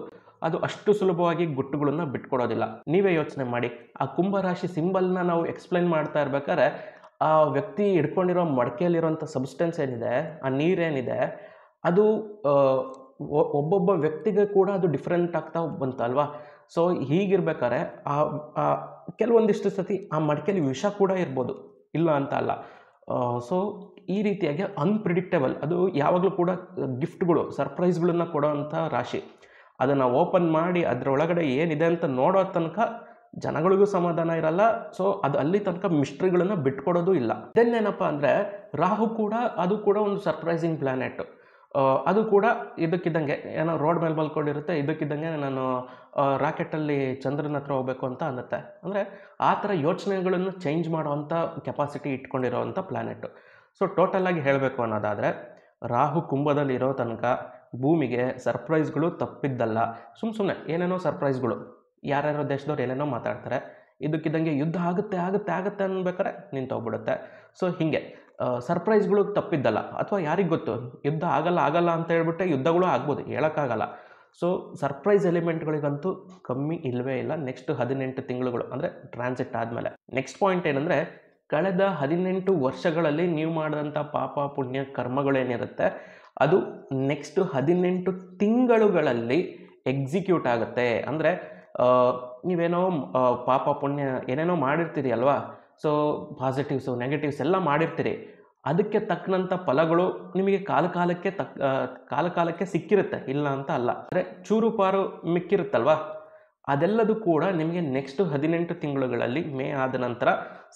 ಅದು ಅಷ್ಟು ಸುಲಭವಾಗಿ ಗುಟ್ಟುಗಳನ್ನು ಬಿಟ್ಕೊಡೋದಿಲ್ಲ. ನೀವೇ ಯೋಚನೆ ಮಾಡಿ, ಆ ಕುಂಭರಾಶಿ ಸಿಂಬಲ್ನ ನಾವು ಎಕ್ಸ್ಪ್ಲೈನ್ ಮಾಡ್ತಾ ಇರ್ಬೇಕಾದ್ರೆ ಆ ವ್ಯಕ್ತಿ ಹಿಡ್ಕೊಂಡಿರೋ ಮಡಕೆಯಲ್ಲಿರೋಂಥ ಸಬ್ಸ್ಟೆನ್ಸ್ ಏನಿದೆ, ಆ ನೀರೇನಿದೆ, ಅದು ಒಬ್ಬೊಬ್ಬ ವ್ಯಕ್ತಿಗೆ ಕೂಡ ಅದು ಡಿಫ್ರೆಂಟ್ ಆಗ್ತಾ ಬಂತಲ್ವಾ. ಸೊ ಹೀಗಿರ್ಬೇಕಾದ್ರೆ ಕೆಲವೊಂದಿಷ್ಟು ಸತಿ ಆ ಮಡಕೆಯಲ್ಲಿ ವಿಷ ಕೂಡ ಇರ್ಬೋದು, ಇಲ್ಲ ಅಂತ ಅಲ್ಲ. ಸೊ ಈ ರೀತಿಯಾಗಿ ಅನ್ಪ್ರಿಡಿಕ್ಟೇಬಲ್, ಅದು ಯಾವಾಗಲೂ ಕೂಡ ಗಿಫ್ಟ್ಗಳು, ಸರ್ಪ್ರೈಸ್ಗಳನ್ನು ಕೊಡೋವಂಥ ರಾಶಿ. ಅದನ್ನು ಓಪನ್ ಮಾಡಿ ಅದರೊಳಗಡೆ ಏನಿದೆ ಅಂತ ನೋಡೋ ತನಕ ಜನಗಳಿಗೂ ಸಮಾಧಾನ ಇರಲ್ಲ. ಸೊ ಅದು ಅಲ್ಲಿ ತನಕ ಮಿಸ್ಟ್ರಿಗಳನ್ನು ಬಿಟ್ಕೊಡೋದು ಇಲ್ಲ. ಇದನ್ನೇನಪ್ಪ ಅಂದರೆ ರಾಹು ಕೂಡ, ಅದು ಕೂಡ ಒಂದು ಸರ್ಪ್ರೈಸಿಂಗ್ ಪ್ಲ್ಯಾನೆಟ್. ಅದು ಕೂಡ ಇದಕ್ಕಿದ್ದಂಗೆ ಏನೋ ರೋಡ್ ಮೇಲೆ ಮಲ್ಕೊಂಡಿರುತ್ತೆ, ಇದಕ್ಕಿದ್ದಂಗೆ ನಾನು ರಾಕೆಟಲ್ಲಿ ಚಂದ್ರನ ಹತ್ರ ಹೋಗಬೇಕು ಅಂತ ಅನ್ನತ್ತೆ. ಅಂದರೆ ಆ ಥರ ಯೋಚನೆಗಳನ್ನು ಚೇಂಜ್ ಮಾಡೋವಂಥ ಕೆಪಾಸಿಟಿ ಇಟ್ಕೊಂಡಿರೋವಂಥ ಪ್ಲ್ಯಾನೆಟ್ಟು. ಸೊ ಟೋಟಲಾಗಿ ಹೇಳಬೇಕು ಅನ್ನೋದಾದರೆ, ರಾಹು ಕುಂಭದಲ್ಲಿರೋ ತನಕ ಭೂಮಿಗೆ ಸರ್ಪ್ರೈಸ್ಗಳು ತಪ್ಪಿದ್ದಲ್ಲ. ಸುಮ್ಮನೆ ಏನೇನೋ ಸರ್ಪ್ರೈಸ್ಗಳು, ಯಾರ್ಯಾರೋ ದೇಶದವ್ರು ಏನೇನೋ ಮಾತಾಡ್ತಾರೆ, ಇದಕ್ಕಿದ್ದಂಗೆ ಯುದ್ಧ ಆಗುತ್ತೆ ಆಗುತ್ತೆ ಆಗುತ್ತೆ ಅನ್ಬೇಕಾರೆ ನಿಂತೋಗ್ಬಿಡುತ್ತೆ. ಸೊ ಹೀಗೆ ಸರ್ಪ್ರೈಸ್ಗಳು ತಪ್ಪಿದ್ದಲ್ಲ. ಅಥವಾ ಯಾರಿಗೆ ಗೊತ್ತು, ಯುದ್ಧ ಆಗಲ್ಲ ಅಂತ ಹೇಳ್ಬಿಟ್ಟೆ ಯುದ್ಧಗಳು ಆಗ್ಬೋದು, ಹೇಳೋಕ್ಕಾಗಲ್ಲ. ಸೊ ಸರ್ಪ್ರೈಸ್ ಎಲಿಮೆಂಟ್ಗಳಿಗಂತೂ ಕಮ್ಮಿ ಇಲ್ಲವೇ ಇಲ್ಲ ನೆಕ್ಸ್ಟ್ 18 ತಿಂಗಳುಗಳು, ಅಂದರೆ ಟ್ರಾನ್ಸಿಟ್ ಆದಮೇಲೆ. ನೆಕ್ಸ್ಟ್ ಪಾಯಿಂಟ್ ಏನಂದರೆ, ಕಳೆದ 18 ವರ್ಷಗಳಲ್ಲಿ ನೀವು ಮಾಡಿದಂಥ ಪಾಪ ಪುಣ್ಯ ಕರ್ಮಗಳೇನಿರುತ್ತೆ ಅದು ನೆಕ್ಸ್ಟ್ 18 ತಿಂಗಳುಗಳಲ್ಲಿ ಎಕ್ಸಿಕ್ಯೂಟ್ ಆಗುತ್ತೆ. ಅಂದರೆ ನೀವೇನೋ ಪಾಪ ಪುಣ್ಯ ಏನೇನೋ ಮಾಡಿರ್ತೀರಿ ಅಲ್ವಾ. ಸೊ ಪಾಸಿಟಿವ್ಸು ನೆಗೆಟಿವ್ಸ್ ಎಲ್ಲ ಮಾಡಿರ್ತೀರಿ, ಅದಕ್ಕೆ ತಕ್ಕಂಥ ಫಲಗಳು ನಿಮಗೆ ಕಾಲಕಾಲಕ್ಕೆ ಸಿಕ್ಕಿರುತ್ತೆ, ಇಲ್ಲ ಅಂತ ಅಲ್ಲ. ಅಂದರೆ ಚೂರು ಪಾರು ಮಿಕ್ಕಿರುತ್ತಲ್ವ, ಅದೆಲ್ಲದೂ ಕೂಡ ನಿಮಗೆ ನೆಕ್ಸ್ಟ್ 18 ತಿಂಗಳುಗಳಲ್ಲಿ ಮೇ ಆದ ನಂತರ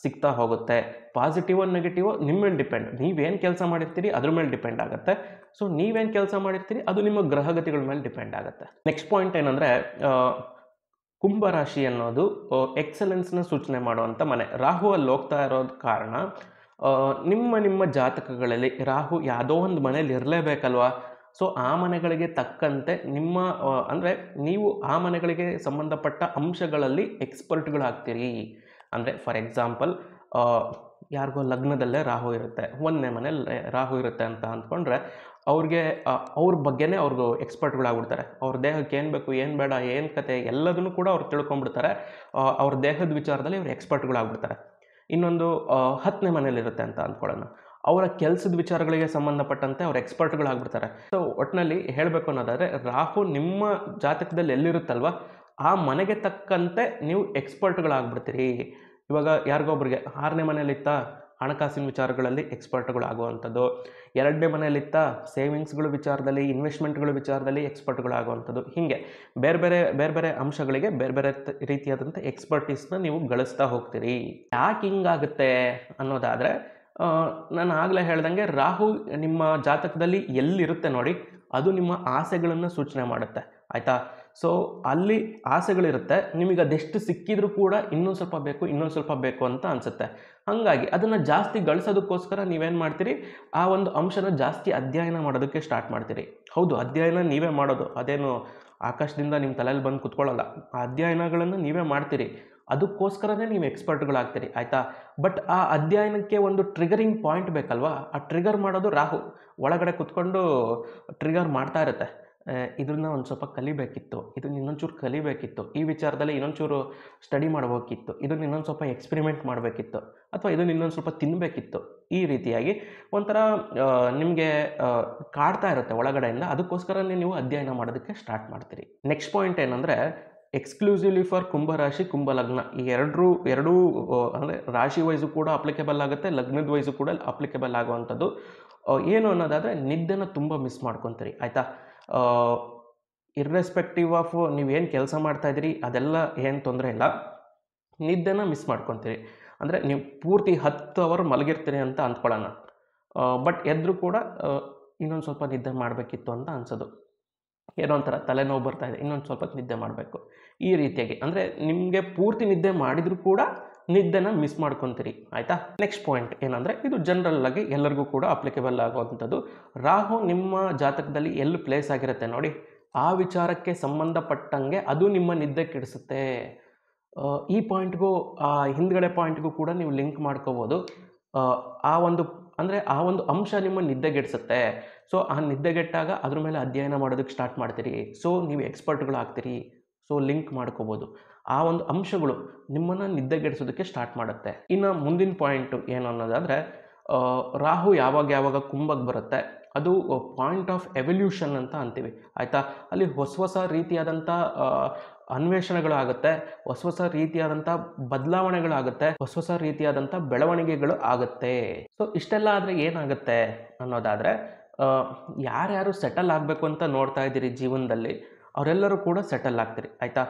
ಸಿಗ್ತಾ ಹೋಗುತ್ತೆ. ಪಾಸಿಟಿವೋ ನೆಗೆಟಿವೋ ನಿಮ್ಮ ಮೇಲೆ ಡಿಪೆಂಡ್. ನೀವೇನು ಕೆಲಸ ಮಾಡಿರ್ತೀರಿ ಅದ್ರ ಮೇಲೆ ಡಿಪೆಂಡ್ ಆಗುತ್ತೆ. ಸೊ ನೀವೇನು ಕೆಲಸ ಮಾಡಿರ್ತೀರಿ ಅದು ನಿಮ್ಮ ಗ್ರಹಗತಿಗಳ ಮೇಲೆ ಡಿಪೆಂಡ್ ಆಗುತ್ತೆ. ನೆಕ್ಸ್ಟ್ ಪಾಯಿಂಟ್ ಏನಂದರೆ, ಕುಂಭರಾಶಿ ಅನ್ನೋದು ಎಕ್ಸಲೆನ್ಸ್ನ ಸೂಚನೆ ಮಾಡುವಂಥ ಮನೆ. ರಾಹು ಅಲ್ಲಿ ಹೋಗ್ತಾ ಇರೋದು ಕಾರಣ, ನಿಮ್ಮ ಜಾತಕಗಳಲ್ಲಿ ರಾಹು ಯಾವುದೋ ಒಂದು ಮನೇಲಿ ಇರಲೇಬೇಕಲ್ವ. ಸೊ ಆ ಮನೆಗಳಿಗೆ ತಕ್ಕಂತೆ ಅಂದರೆ ನೀವು ಆ ಮನೆಗಳಿಗೆ ಸಂಬಂಧಪಟ್ಟ ಅಂಶಗಳಲ್ಲಿ ಎಕ್ಸ್ಪರ್ಟ್ಗಳಾಗ್ತೀರಿ. ಅಂದರೆ ಫಾರ್ ಎಕ್ಸಾಂಪಲ್, ಯಾರಿಗೋ ಲಗ್ನದಲ್ಲೇ ರಾಹು ಇರುತ್ತೆ, 1ನೇ ಮನೇಲಿ ರಾಹು ಇರುತ್ತೆ ಅಂತ ಅಂದ್ಕೊಂಡ್ರೆ ಅವ್ರ ಬಗ್ಗೆನೇ ಅವ್ರಿಗೂ ಎಕ್ಸ್ಪರ್ಟ್ಗಳಾಗ್ಬಿಡ್ತಾರೆ. ಅವ್ರ ದೇಹಕ್ಕೆ ಏನು ಬೇಕು, ಏನು ಬೇಡ, ಏನು ಕತೆ ಎಲ್ಲದನ್ನು ಕೂಡ ಅವ್ರು ತಿಳ್ಕೊಂಡ್ಬಿಡ್ತಾರೆ. ಅವ್ರ ದೇಹದ ವಿಚಾರದಲ್ಲಿ ಇವ್ರು ಎಕ್ಸ್ಪರ್ಟ್ಗಳಾಗ್ಬಿಡ್ತಾರೆ. ಇನ್ನೊಂದು 10ನೇ ಮನೇಲಿರುತ್ತೆ ಅಂತ ಅಂದ್ಕೊಳ್ಳೋಣ, ಅವರ ಕೆಲಸದ ವಿಚಾರಗಳಿಗೆ ಸಂಬಂಧಪಟ್ಟಂತೆ ಅವ್ರು ಎಕ್ಸ್ಪರ್ಟ್ಗಳಾಗ್ಬಿಡ್ತಾರೆ. ಸೊ ಒಟ್ಟಿನಲ್ಲಿ ಹೇಳಬೇಕು ಅನ್ನೋದಾದರೆ, ರಾಹು ನಿಮ್ಮ ಜಾತಕದಲ್ಲಿ ಎಲ್ಲಿರುತ್ತಲ್ವ ಆ ಮನೆಗೆ ತಕ್ಕಂತೆ ನೀವು ಎಕ್ಸ್ಪರ್ಟ್ಗಳಾಗ್ಬಿಡ್ತೀರಿ. ಇವಾಗ ಯಾರಿಗೊಬ್ರಿಗೆ 6ನೇ ಮನೇಲಿತ್ತ ಹಣಕಾಸಿನ ವಿಚಾರಗಳಲ್ಲಿ ಎಕ್ಸ್ಪರ್ಟ್ಗಳಾಗುವಂಥದ್ದು, 2ನೇ ಮನೆಯಲ್ಲಿತ್ತ ಸೇವಿಂಗ್ಸ್ಗಳ ವಿಚಾರದಲ್ಲಿ, ಇನ್ವೆಸ್ಟ್ಮೆಂಟ್ಗಳ ವಿಚಾರದಲ್ಲಿ ಎಕ್ಸ್ಪರ್ಟ್ಗಳಾಗುವಂಥದ್ದು, ಹೀಗೆ ಬೇರೆ ಬೇರೆ ಅಂಶಗಳಿಗೆ ಬೇರೆ ರೀತಿಯಾದಂಥ ಎಕ್ಸ್ಪರ್ಟೀಸ್ನ ನೀವು ಗಳಿಸ್ತಾ ಹೋಗ್ತೀರಿ. ಯಾಕೆ ಹಿಂಗಾಗುತ್ತೆ ಅನ್ನೋದಾದರೆ, ನಾನು ಆಗಲೇ ಹೇಳ್ದಂಗೆ ರಾಹು ನಿಮ್ಮ ಜಾತಕದಲ್ಲಿ ಎಲ್ಲಿರುತ್ತೆ ನೋಡಿ, ಅದು ನಿಮ್ಮ ಆಸೆಗಳನ್ನು ಸೂಚನೆ ಮಾಡುತ್ತೆ, ಆಯಿತಾ. ಸೊ ಅಲ್ಲಿ ಆಸೆಗಳಿರುತ್ತೆ, ನಿಮಗೆ ಅದೆಷ್ಟು ಸಿಕ್ಕಿದ್ರೂ ಕೂಡ ಇನ್ನೊಂದು ಸ್ವಲ್ಪ ಬೇಕು ಅಂತ ಅನಿಸುತ್ತೆ. ಹಾಗಾಗಿ ಅದನ್ನು ಜಾಸ್ತಿ ಗಳಿಸೋದಕ್ಕೋಸ್ಕರ ನೀವೇನು ಮಾಡ್ತೀರಿ, ಆ ಒಂದು ಅಂಶನ ಜಾಸ್ತಿ ಅಧ್ಯಯನ ಮಾಡೋದಕ್ಕೆ ಸ್ಟಾರ್ಟ್ ಮಾಡ್ತೀರಿ. ಹೌದು, ಅಧ್ಯಯನ ನೀವೇ ಮಾಡೋದು, ಅದೇನು ಆಕಾಶದಿಂದ ನಿಮ್ಮ ತಲೆಯಲ್ಲಿ ಬಂದು ಕುತ್ಕೊಳ್ಳಲ್ಲ. ಆ ಅಧ್ಯಯನಗಳನ್ನು ನೀವೇ ಮಾಡ್ತೀರಿ, ಅದಕ್ಕೋಸ್ಕರನೇ ನೀವು ಎಕ್ಸ್ಪರ್ಟ್ಗಳಾಗ್ತೀರಿ, ಆಯಿತಾ. ಬಟ್ ಆ ಅಧ್ಯಯನಕ್ಕೆ ಒಂದು ಟ್ರಿಗರಿಂಗ್ ಪಾಯಿಂಟ್ ಬೇಕಲ್ವಾ. ಆ ಟ್ರಿಗರ್ ಮಾಡೋದು ರಾಹು ಒಳಗಡೆ ಕುತ್ಕೊಂಡು ಟ್ರಿಗರ್ ಮಾಡ್ತಾ ಇರುತ್ತೆ. ಇದನ್ನ ಒಂದು ಸ್ವಲ್ಪ ಕಲಿಬೇಕಿತ್ತು, ಇದನ್ನ ಇನ್ನೊಂಚೂರು ಕಲಿಬೇಕಿತ್ತು, ಈ ವಿಚಾರದಲ್ಲಿ ಇನ್ನೊಂಚೂರು ಸ್ಟಡಿ ಮಾಡಬೇಕಿತ್ತು, ಇದನ್ನ ಇನ್ನೊಂದು ಸ್ವಲ್ಪ ಎಕ್ಸ್ಪೆರಿಮೆಂಟ್ ಮಾಡಬೇಕಿತ್ತು, ಅಥವಾ ಇದನ್ನು ಇನ್ನೊಂದು ಸ್ವಲ್ಪ ತಿನ್ನಬೇಕಿತ್ತು. ಈ ರೀತಿಯಾಗಿ ಒಂಥರ ನಿಮಗೆ ಕಾಡ್ತಾ ಇರುತ್ತೆ ಒಳಗಡೆಯಿಂದ. ಅದಕ್ಕೋಸ್ಕರನೇ ನೀವು ಅಧ್ಯಯನ ಮಾಡೋದಕ್ಕೆ ಸ್ಟಾರ್ಟ್ ಮಾಡ್ತೀರಿ. ನೆಕ್ಸ್ಟ್ ಪಾಯಿಂಟ್ ಏನಂದರೆ, ಎಕ್ಸ್ಕ್ಲೂಸಿವ್ಲಿ ಫಾರ್ ಕುಂಭರಾಶಿ ಕುಂಭಲಗ್ನ, ಈ ಎರಡೂ ಅಂದರೆ ರಾಶಿ ವೈಸು ಕೂಡ ಅಪ್ಲಿಕೇಬಲ್ ಆಗುತ್ತೆ, ಲಗ್ನದ ವೈಸು ಕೂಡ ಅಪ್ಲಿಕೇಬಲ್ ಆಗುವಂಥದ್ದು. ಏನು ಅನ್ನೋದಾದರೆ, ನಿದ್ದೆನ ತುಂಬ ಮಿಸ್ ಮಾಡ್ಕೊತೀರಿ, ಆಯಿತಾ. ಇರ್ರೆಸ್ಪೆಕ್ಟಿವ್ ಆಫ್ ನೀವೇನು ಕೆಲಸ ಮಾಡ್ತಾಯಿದ್ದೀರಿ ಅದೆಲ್ಲ ಏನು ತೊಂದರೆ ಇಲ್ಲ, ನಿದ್ದೆನ ಮಿಸ್ ಮಾಡ್ಕೊತೀರಿ. ಅಂದರೆ ನೀವು ಪೂರ್ತಿ 10 ಅವರ್ ಮಲಗಿರ್ತೀರಿ ಅಂತ ಅಂದ್ಕೊಳ್ಳೋಣ. ಬಟ್ ಎದ್ರೂ ಕೂಡ ಇನ್ನೊಂದು ಸ್ವಲ್ಪ ನಿದ್ದೆ ಮಾಡಬೇಕಿತ್ತು ಅಂತ ಅನ್ಸೋದು. ಏನೋ ಒಂಥರ ತಲೆನೋವು ಬರ್ತಾ ಇದೆ, ಇನ್ನೊಂದು ಸ್ವಲ್ಪ ನಿದ್ದೆ ಮಾಡಬೇಕು. ಈ ರೀತಿಯಾಗಿ ಅಂದರೆ ನಿಮಗೆ ಪೂರ್ತಿ ನಿದ್ದೆ ಮಾಡಿದರೂ ಕೂಡ ನಿದ್ದೆನ ಮಿಸ್ ಮಾಡ್ಕೊತೀರಿ, ಆಯಿತಾ. ನೆಕ್ಸ್ಟ್ ಪಾಯಿಂಟ್ ಏನಂದರೆ, ಇದು ಜನರಲ್ ಆಗಿ ಎಲ್ಲರಿಗೂ ಕೂಡ ಅಪ್ಲಿಕೇಬಲ್ ಆಗುವಂಥದ್ದು. ರಾಹು ನಿಮ್ಮ ಜಾತಕದಲ್ಲಿ ಎಲ್ಲಿ ಪ್ಲೇಸ್ ಆಗಿರುತ್ತೆ ನೋಡಿ, ಆ ವಿಚಾರಕ್ಕೆ ಸಂಬಂಧಪಟ್ಟಂಗೆ ಅದು ನಿಮ್ಮ ನಿದ್ದೆ ಕೆಡಿಸುತ್ತೆ. ಈ ಪಾಯಿಂಟ್ಗೂ ಹಿಂದ್ಗಡೆ ಪಾಯಿಂಟ್ಗೂ ಕೂಡ ನೀವು ಲಿಂಕ್ ಮಾಡ್ಕೋಬೋದು. ಆ ಒಂದು ಅಂದರೆ ಆ ಒಂದು ಅಂಶ ನಿಮ್ಮ ನಿದ್ದೆಗೆಡಿಸುತ್ತೆ. ಸೊ ಆ ನಿದ್ದೆಗೆಟ್ಟಾಗ ಅದ್ರ ಮೇಲೆ ಅಧ್ಯಯನ ಮಾಡೋದಕ್ಕೆ ಸ್ಟಾರ್ಟ್ ಮಾಡ್ತೀರಿ. ಸೊ ನೀವು ಎಕ್ಸ್ಪರ್ಟ್ಗಳು ಆಗ್ತೀರಿ. ಸೊ ಲಿಂಕ್ ಮಾಡ್ಕೋಬೋದು. ಆ ಒಂದು ಅಂಶಗಳು ನಿಮ್ಮನ್ನು ನಿದ್ದೆಗೆಡಿಸೋದಕ್ಕೆ ಸ್ಟಾರ್ಟ್ ಮಾಡುತ್ತೆ. ಇನ್ನು ಮುಂದಿನ ಪಾಯಿಂಟು ಏನು ಅನ್ನೋದಾದರೆ, ರಾಹು ಯಾವಾಗ ಕುಂಭಕ್ಕೆ ಬರುತ್ತೆ, ಅದು ಪಾಯಿಂಟ್ ಆಫ್ ಎವಲ್ಯೂಷನ್ ಅಂತ ಅಂತೀವಿ, ಆಯಿತಾ. ಅಲ್ಲಿ ಹೊಸ ರೀತಿಯಾದಂಥ ಅನ್ವೇಷಣೆಗಳಾಗುತ್ತೆ, ಹೊಸ ರೀತಿಯಾದಂಥ ಬದಲಾವಣೆಗಳಾಗುತ್ತೆ, ಹೊಸ ರೀತಿಯಾದಂಥ ಬೆಳವಣಿಗೆಗಳು ಆಗುತ್ತೆ. ಸೊ ಇಷ್ಟೆಲ್ಲ ಆದರೆ ಏನಾಗುತ್ತೆ ಅನ್ನೋದಾದರೆ, ಯಾರ್ಯಾರು ಸೆಟಲ್ ಆಗಬೇಕು ಅಂತ ನೋಡ್ತಾ ಇದ್ದೀರಿ ಜೀವನದಲ್ಲಿ, ಅವರೆಲ್ಲರೂ ಕೂಡ ಸೆಟಲ್ ಆಗ್ತೀರಿ, ಆಯಿತಾ.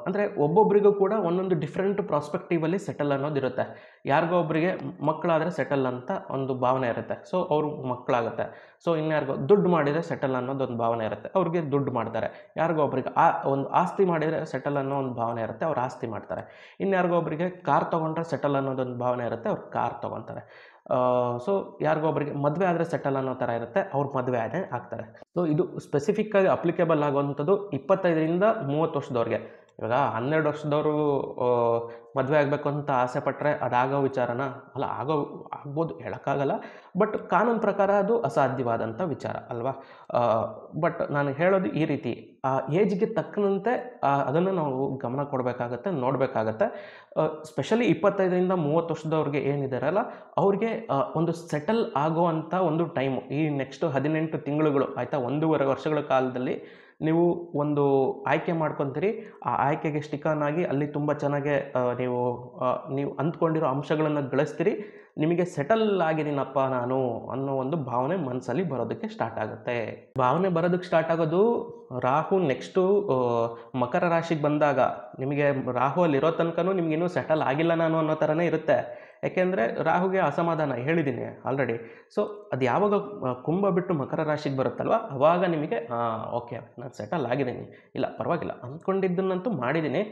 ಅಂದರೆ ಒಬ್ಬೊಬ್ಬರಿಗೂ ಕೂಡ ಒಂದೊಂದು ಡಿಫ್ರೆಂಟ್ ಪ್ರಾಸ್ಪೆಕ್ಟಿವಲ್ಲಿ ಸೆಟಲ್ ಅನ್ನೋದಿರುತ್ತೆ. ಯಾರಿಗೋ ಒಬ್ಬರಿಗೆ ಮಕ್ಕಳಾದರೆ ಸೆಟಲ್ ಅಂತ ಒಂದು ಭಾವನೆ ಇರುತ್ತೆ, ಸೊ ಅವರು ಮಕ್ಕಳಾಗುತ್ತೆ. ಸೊ ಇನ್ಯಾರಿಗೋ ದುಡ್ಡು ಮಾಡಿದರೆ ಸೆಟಲ್ ಅನ್ನೋದೊಂದು ಭಾವನೆ ಇರುತ್ತೆ, ಅವ್ರಿಗೆ ದುಡ್ಡು ಮಾಡ್ತಾರೆ. ಯಾರಿಗೋ ಒಬ್ಬರಿಗೆ ಒಂದು ಆಸ್ತಿ ಮಾಡಿದರೆ ಸೆಟಲ್ ಅನ್ನೋ ಒಂದು ಭಾವನೆ ಇರುತ್ತೆ, ಅವ್ರು ಆಸ್ತಿ ಮಾಡ್ತಾರೆ. ಇನ್ಯಾರಿಗೋ ಒಬ್ಬರಿಗೆ ಕಾರ್ ತೊಗೊಂಡ್ರೆ ಸೆಟಲ್ ಅನ್ನೋದೊಂದು ಭಾವನೆ ಇರುತ್ತೆ, ಅವ್ರು ಕಾರ್ ತೊಗೊತಾರೆ. ಸೊ ಯಾರಿಗೋ ಒಬ್ಬರಿಗೆ ಮದುವೆ ಆದರೆ ಸೆಟಲ್ ಅನ್ನೋ ಥರ ಇರುತ್ತೆ, ಅವ್ರು ಮದುವೆ ಆಗ್ತಾರೆ. ಸೊ ಇದು ಸ್ಪೆಸಿಫಿಕ್ಕಾಗಿ ಅಪ್ಲಿಕೇಬಲ್ ಆಗುವಂಥದ್ದು 25ರಿಂದ 30 ವರ್ಷದವ್ರಿಗೆ. ಇವಾಗ 12 ವರ್ಷದವರು ಮದುವೆ ಆಗಬೇಕು ಅಂತ ಆಸೆ ಪಟ್ಟರೆ ಅದಾಗೋ ವಿಚಾರನ ಅಲ್ಲ, ಆಗ್ಬೋದು, ಹೇಳೋಕ್ಕಾಗಲ್ಲ. ಬಟ್ ಕಾನೂನು ಪ್ರಕಾರ ಅದು ಅಸಾಧ್ಯವಾದಂಥ ವಿಚಾರ ಅಲ್ವಾ. ಬಟ್ ನಾನು ಹೇಳೋದು ಈ ರೀತಿ, ಆ ಏಜ್ಗೆ ತಕ್ಕಂತೆ ಅದನ್ನು ನಾವು ಗಮನ ಕೊಡಬೇಕಾಗತ್ತೆ, ನೋಡಬೇಕಾಗತ್ತೆ. ಸ್ಪೆಷಲಿ 25ರಿಂದ 30 ವರ್ಷದವ್ರಿಗೆ ಏನಿದಾರಲ್ಲ, ಅವ್ರಿಗೆ ಒಂದು ಸೆಟಲ್ ಆಗುವಂಥ ಒಂದು ಟೈಮು ಈ ನೆಕ್ಸ್ಟ್ 18 ತಿಂಗಳುಗಳು, ಆಯಿತಾ. 1.5 ವರ್ಷಗಳ ಕಾಲದಲ್ಲಿ ನೀವು ಒಂದು ಆಯ್ಕೆ ಮಾಡ್ಕೊತೀರಿ. ಆ ಆಯ್ಕೆಗೆ ಸ್ಟಿಕನ್ ಆಗಿ ಅಲ್ಲಿ ತುಂಬ ಚೆನ್ನಾಗಿ ನೀವು ಅಂದ್ಕೊಂಡಿರೋ ಅಂಶಗಳನ್ನು ಗಳಿಸ್ತೀರಿ. ನಿಮಗೆ ಸೆಟಲ್ ಆಗಿದ್ದೀನಪ್ಪ ನಾನು ಅನ್ನೋ ಒಂದು ಭಾವನೆ ಮನಸ್ಸಲ್ಲಿ ಬರೋದಕ್ಕೆ ಸ್ಟಾರ್ಟ್ ಆಗುತ್ತೆ. ಭಾವನೆ ಬರೋದಕ್ಕೆ ಸ್ಟಾರ್ಟ್ ಆಗೋದು ರಾಹು ನೆಕ್ಸ್ಟು ಮಕರ ರಾಶಿಗೆ ಬಂದಾಗ. ನಿಮಗೆ ರಾಹು ಅಲ್ಲಿರೋ ತನಕನೂ ನಿಮಗಿನ್ನೂ ಸೆಟಲ್ ಆಗಿಲ್ಲ ನಾನು ಅನ್ನೋ ಥರನೇ ಇರುತ್ತೆ. ಯಾಕೆಂದರೆ ರಾಹುಗೆ ಅಸಮಾಧಾನ ಹೇಳಿದ್ದೀನಿ ಆಲ್ರೆಡಿ. ಸೊ ಅದು ಯಾವಾಗ ಕುಂಭ ಬಿಟ್ಟು ಮಕರ ರಾಶಿಗೆ ಬರುತ್ತಲ್ವ, ಆವಾಗ ನಿಮಗೆ ಓಕೆ ನಾನು ಸೆಟಲ್ ಆಗಿದ್ದೀನಿ, ಇಲ್ಲ ಪರವಾಗಿಲ್ಲ, ಅಂದ್ಕೊಂಡಿದ್ದನ್ನಂತೂ ಮಾಡಿದ್ದೀನಿ,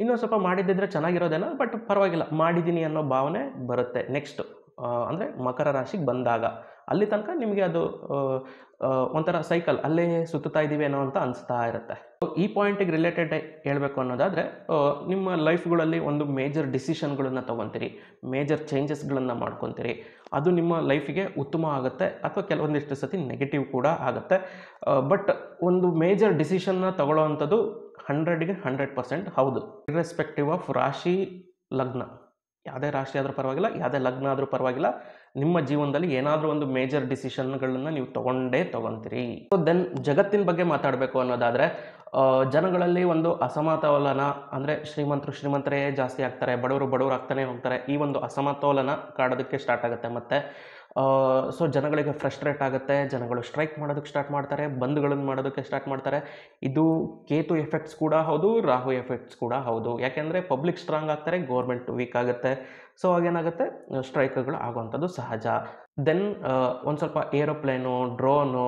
ಇನ್ನೊಂದು ಸ್ವಲ್ಪ ಮಾಡಿದ್ದಿದ್ರೆ ಚೆನ್ನಾಗಿರೋದೇನೋ, ಬಟ್ ಪರವಾಗಿಲ್ಲ ಮಾಡಿದ್ದೀನಿ ಅನ್ನೋ ಭಾವನೆ ಬರುತ್ತೆ ನೆಕ್ಸ್ಟ್ ಅಂದರೆ ಮಕರ ರಾಶಿಗೆ ಬಂದಾಗ. ಅಲ್ಲಿ ತನಕ ನಿಮಗೆ ಅದು ಒಂಥರ ಸೈಕಲ್ ಅಲ್ಲೇ ಸುತ್ತಾ ಇದ್ದೀವಿ ಅನ್ನೋ ಅಂತ ಅನಿಸ್ತಾ ಇರುತ್ತೆ. ಈ ಪಾಯಿಂಟಿಗೆ ರಿಲೇಟೆಡ್ ಹೇಳಬೇಕು ಅನ್ನೋದಾದರೆ, ನಿಮ್ಮ ಲೈಫ್ಗಳಲ್ಲಿ ಒಂದು ಮೇಜರ್ ಡಿಸಿಷನ್ಗಳನ್ನು ತೊಗೊತೀರಿ, ಮೇಜರ್ ಚೇಂಜಸ್ಗಳನ್ನು ಮಾಡ್ಕೊತೀರಿ. ಅದು ನಿಮ್ಮ ಲೈಫಿಗೆ ಉತ್ತಮ ಆಗುತ್ತೆ, ಅಥವಾ ಕೆಲವೊಂದಿಷ್ಟು ಸತಿ ನೆಗೆಟಿವ್ ಕೂಡ ಆಗುತ್ತೆ. ಬಟ್ ಒಂದು ಮೇಜರ್ ಡಿಸಿಷನ್ನ ತಗೊಳ್ಳೋ ಅಂಥದ್ದು 100ಗೆ 100% ಹೌದು, ಇರ್ರೆಸ್ಪೆಕ್ಟಿವ್ ಆಫ್ ರಾಶಿ ಲಗ್ನ. ಯಾವುದೇ ರಾಶಿ ಆದರೂ ಪರವಾಗಿಲ್ಲ, ಯಾವುದೇ ಲಗ್ನ ಆದರೂ ಪರವಾಗಿಲ್ಲ, ನಿಮ್ಮ ಜೀವನದಲ್ಲಿ ಏನಾದರೂ ಒಂದು ಮೇಜರ್ ಡಿಸಿಷನ್ಗಳನ್ನು ನೀವು ತೊಗೊತೀರಿ. ಸೊ ದೆನ್ ಜಗತ್ತಿನ ಬಗ್ಗೆ ಮಾತಾಡಬೇಕು ಅನ್ನೋದಾದರೆ, ಜನಗಳಲ್ಲಿ ಒಂದು ಅಸಮತೋಲನ, ಅಂದರೆ ಶ್ರೀಮಂತರೇ ಜಾಸ್ತಿ ಆಗ್ತಾರೆ, ಬಡವರು ಆಗ್ತಾನೆ ಹೋಗ್ತಾರೆ. ಈ ಒಂದು ಅಸಮತೋಲನ ಕಾಡೋದಕ್ಕೆ ಸ್ಟಾರ್ಟ್ ಆಗುತ್ತೆ. ಮತ್ತು ಸೊ ಜನಗಳಿಗೆ ಫ್ರಸ್ಟ್ರೇಟ್ ಆಗುತ್ತೆ, ಜನಗಳು ಸ್ಟ್ರೈಕ್ ಮಾಡೋದಕ್ಕೆ ಸ್ಟಾರ್ಟ್ ಮಾಡ್ತಾರೆ, ಬಂದ್ಗಳನ್ನು ಮಾಡೋದಕ್ಕೆ ಸ್ಟಾರ್ಟ್ ಮಾಡ್ತಾರೆ. ಇದು ಕೇತು ಎಫೆಕ್ಟ್ಸ್ ಕೂಡ ಹೌದು, ರಾಹು ಎಫೆಕ್ಟ್ಸ್ ಕೂಡ ಹೌದು. ಯಾಕೆಂದರೆ ಪಬ್ಲಿಕ್ ಸ್ಟ್ರಾಂಗ್ ಆಗ್ತಾರೆ, ಗೌರ್ಮೆಂಟ್ ವೀಕ್ ಆಗುತ್ತೆ. ಸೊ ಅವಾಗೇನಾಗುತ್ತೆ, ಸ್ಟ್ರೈಕ್ಗಳು ಆಗುವಂಥದ್ದು ಸಹಜ. ದೆನ್ ಒಂದು ಸ್ವಲ್ಪ ಏರೋಪ್ಲೇನು, ಡ್ರೋನು,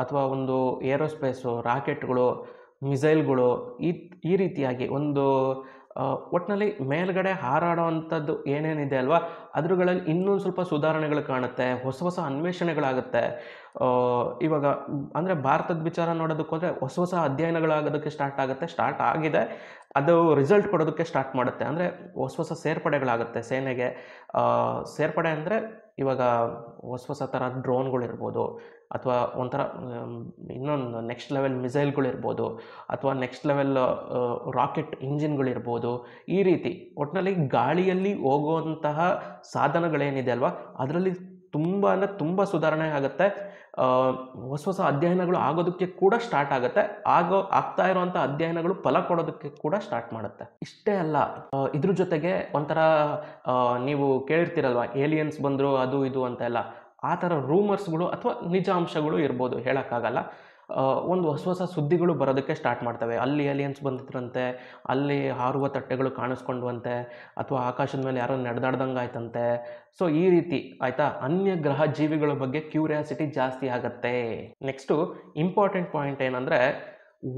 ಅಥವಾ ಒಂದು ಏರೋಸ್ಪೇಸು, ರಾಕೆಟ್ಗಳು, ಮಿಸೈಲ್ಗಳು, ಈ ರೀತಿಯಾಗಿ ಒಂದು ಒಟ್ಟಿನಲ್ಲಿ ಮೇಲ್ಗಡೆ ಹಾರಾಡೋ ಅಂಥದ್ದು ಏನೇನಿದೆ ಅಲ್ವಾ, ಅದ್ರುಗಳಲ್ಲಿ ಇನ್ನೊಂದು ಸ್ವಲ್ಪ ಸುಧಾರಣೆಗಳು ಕಾಣುತ್ತೆ, ಹೊಸ ಅನ್ವೇಷಣೆಗಳಾಗುತ್ತೆ. ಇವಾಗ ಅಂದರೆ ಭಾರತದ ವಿಚಾರ ನೋಡೋದಕ್ಕೆ ಹೋದರೆ ಹೊಸ ಅಧ್ಯಯನಗಳಾಗೋದಕ್ಕೆ ಸ್ಟಾರ್ಟ್ ಆಗಿದೆ. ಅದು ರಿಸಲ್ಟ್ ಕೊಡೋದಕ್ಕೆ ಸ್ಟಾರ್ಟ್ ಮಾಡುತ್ತೆ. ಅಂದರೆ ಹೊಸ ಸೇರ್ಪಡೆಗಳಾಗುತ್ತೆ ಸೇನೆಗೆ. ಸೇರ್ಪಡೆ ಅಂದರೆ ಇವಾಗ ಹೊಸ ಥರ ಡ್ರೋನ್ಗಳಿರ್ಬೋದು, ಅಥವಾ ಒಂಥರ ಇನ್ನೊಂದು ನೆಕ್ಸ್ಟ್ ಲೆವೆಲ್ ಮಿಸೈಲ್ಗಳಿರ್ಬೋದು, ಅಥವಾ ನೆಕ್ಸ್ಟ್ ಲೆವೆಲ್ ರಾಕೆಟ್ ಇಂಜಿನ್ಗಳಿರ್ಬೋದು. ಈ ರೀತಿ ಒಟ್ಟಿನಲ್ಲಿ ಗಾಳಿಯಲ್ಲಿ ಹೋಗುವಂತಹ ಸಾಧನಗಳೇನಿದೆ ಅಲ್ವಾ, ಅದರಲ್ಲಿ ತುಂಬ ಸುಧಾರಣೆ ಆಗುತ್ತೆ. ಹೊಸ ಅಧ್ಯಯನಗಳು ಆಗೋದಕ್ಕೆ ಕೂಡ ಸ್ಟಾರ್ಟ್ ಆಗುತ್ತೆ. ಆಗ್ತಾ ಇರುವಂಥ ಅಧ್ಯಯನಗಳು ಫಲ ಕೊಡೋದಕ್ಕೆ ಕೂಡ ಸ್ಟಾರ್ಟ್ ಮಾಡುತ್ತೆ. ಇಷ್ಟೇ ಅಲ್ಲ, ಇದ್ರ ಜೊತೆಗೆ ಒಂಥರ ನೀವು ಕೇಳಿರ್ತೀರಲ್ವ, ಏಲಿಯನ್ಸ್ ಬಂದರು ಅದು ಇದು ಅಂತ ಎಲ್ಲ, ಆ ಥರ ರೂಮರ್ಸ್ಗಳು ಅಥವಾ ನಿಜಾಂಶಗಳು ಇರ್ಬೋದು, ಹೇಳೋಕ್ಕಾಗಲ್ಲ. ಒಂದು ಹೊಸ ಸುದ್ದಿಗಳು ಬರೋದಕ್ಕೆ ಸ್ಟಾರ್ಟ್ ಮಾಡ್ತವೆ. ಅಲ್ಲಿ ಏಲಿಯನ್ಸ್ ಬಂದಿದ್ರಂತೆ, ಅಲ್ಲಿ ಹಾರುವ ತಟ್ಟೆಗಳು ಕಾಣಿಸ್ಕೊಂಡ್ವಂತೆ, ಅಥವಾ ಆಕಾಶದ ಮೇಲೆ ಯಾರೋ ನಡೆದಾಡ್ದಂಗೆ ಆಯ್ತಂತೆ. ಸೊ ಈ ರೀತಿ ಆಯಿತಾ, ಅನ್ಯ ಗ್ರಹ ಜೀವಿಗಳ ಬಗ್ಗೆ ಕ್ಯೂರಿಯಾಸಿಟಿ ಜಾಸ್ತಿ ಆಗುತ್ತೆ. ನೆಕ್ಸ್ಟು ಇಂಪಾರ್ಟೆಂಟ್ ಪಾಯಿಂಟ್ ಏನಂದರೆ,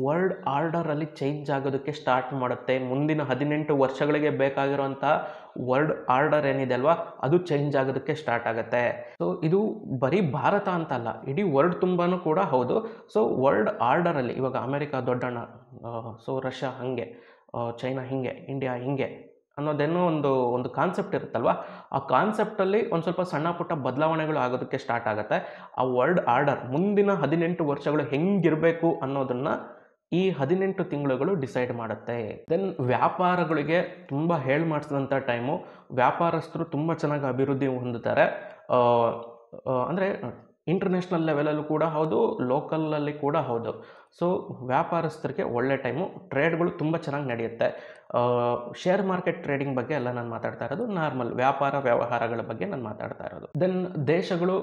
ವರ್ಲ್ಡ್ ಆರ್ಡರಲ್ಲಿ ಚೇಂಜ್ ಆಗೋದಕ್ಕೆ ಸ್ಟಾರ್ಟ್ ಮಾಡುತ್ತೆ. ಮುಂದಿನ 18 ವರ್ಷಗಳಿಗೆ ಬೇಕಾಗಿರುವಂಥ ವರ್ಲ್ಡ್ ಆರ್ಡರ್ ಏನಿದೆ ಅಲ್ವಾ, ಅದು ಚೇಂಜ್ ಆಗೋದಕ್ಕೆ ಸ್ಟಾರ್ಟ್ ಆಗುತ್ತೆ. ಸೊ ಇದು ಬರೀ ಭಾರತ ಅಂತ ಅಲ್ಲ, ಇಡೀ ವರ್ಲ್ಡ್ ತುಂಬಾನು ಕೂಡ ಹೌದು. ಸೊ ವರ್ಲ್ಡ್ ಆರ್ಡರಲ್ಲಿ ಇವಾಗ ಅಮೆರಿಕ ದೊಡ್ಡಣ್ಣ, ಸೊ ರಷ್ಯಾ ಹಾಗೆ, ಚೈನಾ ಹೀಗೆ, ಇಂಡಿಯಾ ಹಿಂಗೆ ಅನ್ನೋದೇನೋ ಒಂದು ಕಾನ್ಸೆಪ್ಟ್ ಇರುತ್ತಲ್ವ, ಆ ಕಾನ್ಸೆಪ್ಟಲ್ಲಿ ಒಂದು ಸ್ವಲ್ಪ ಸಣ್ಣ ಪುಟ್ಟ ಬದಲಾವಣೆಗಳು ಆಗೋದಕ್ಕೆ ಸ್ಟಾರ್ಟ್ ಆಗುತ್ತೆ. ಆ ವರ್ಲ್ಡ್ ಆರ್ಡರ್ ಮುಂದಿನ 18 ವರ್ಷಗಳು ಹೆಂಗಿರಬೇಕು ಅನ್ನೋದನ್ನು ಈ 18 ತಿಂಗಳುಗಳು ಡಿಸೈಡ್ ಮಾಡುತ್ತೆ. ದೆನ್ ವ್ಯಾಪಾರಗಳಿಗೆ ತುಂಬ ಮಾಡಿಸಿದಂಥ ಟೈಮು, ವ್ಯಾಪಾರಸ್ಥರು ತುಂಬ ಚೆನ್ನಾಗಿ ಅಭಿವೃದ್ಧಿ ಹೊಂದುತ್ತಾರೆ. ಅಂದರೆ ಇಂಟರ್ನ್ಯಾಷನಲ್ ಲೆವೆಲಲ್ಲೂ ಕೂಡ ಹೌದು, ಲೋಕಲಲ್ಲಿ ಕೂಡ ಹೌದು. ಸೊ ವ್ಯಾಪಾರಸ್ಥರಿಗೆ ಒಳ್ಳೆ ಟೈಮು, ಟ್ರೇಡ್ಗಳು ತುಂಬ ಚೆನ್ನಾಗಿ ನಡೆಯುತ್ತೆ. ಶೇರ್ ಮಾರ್ಕೆಟ್ ಟ್ರೇಡಿಂಗ್ ಬಗ್ಗೆ ಎಲ್ಲ ನಾನು ಮಾತಾಡ್ತಾ ಇರೋದು, ನಾರ್ಮಲ್ ವ್ಯಾಪಾರ ವ್ಯವಹಾರಗಳ ಬಗ್ಗೆ ನಾನು ಮಾತಾಡ್ತಾ ಇರೋದು. ದೆನ್ ದೇಶಗಳು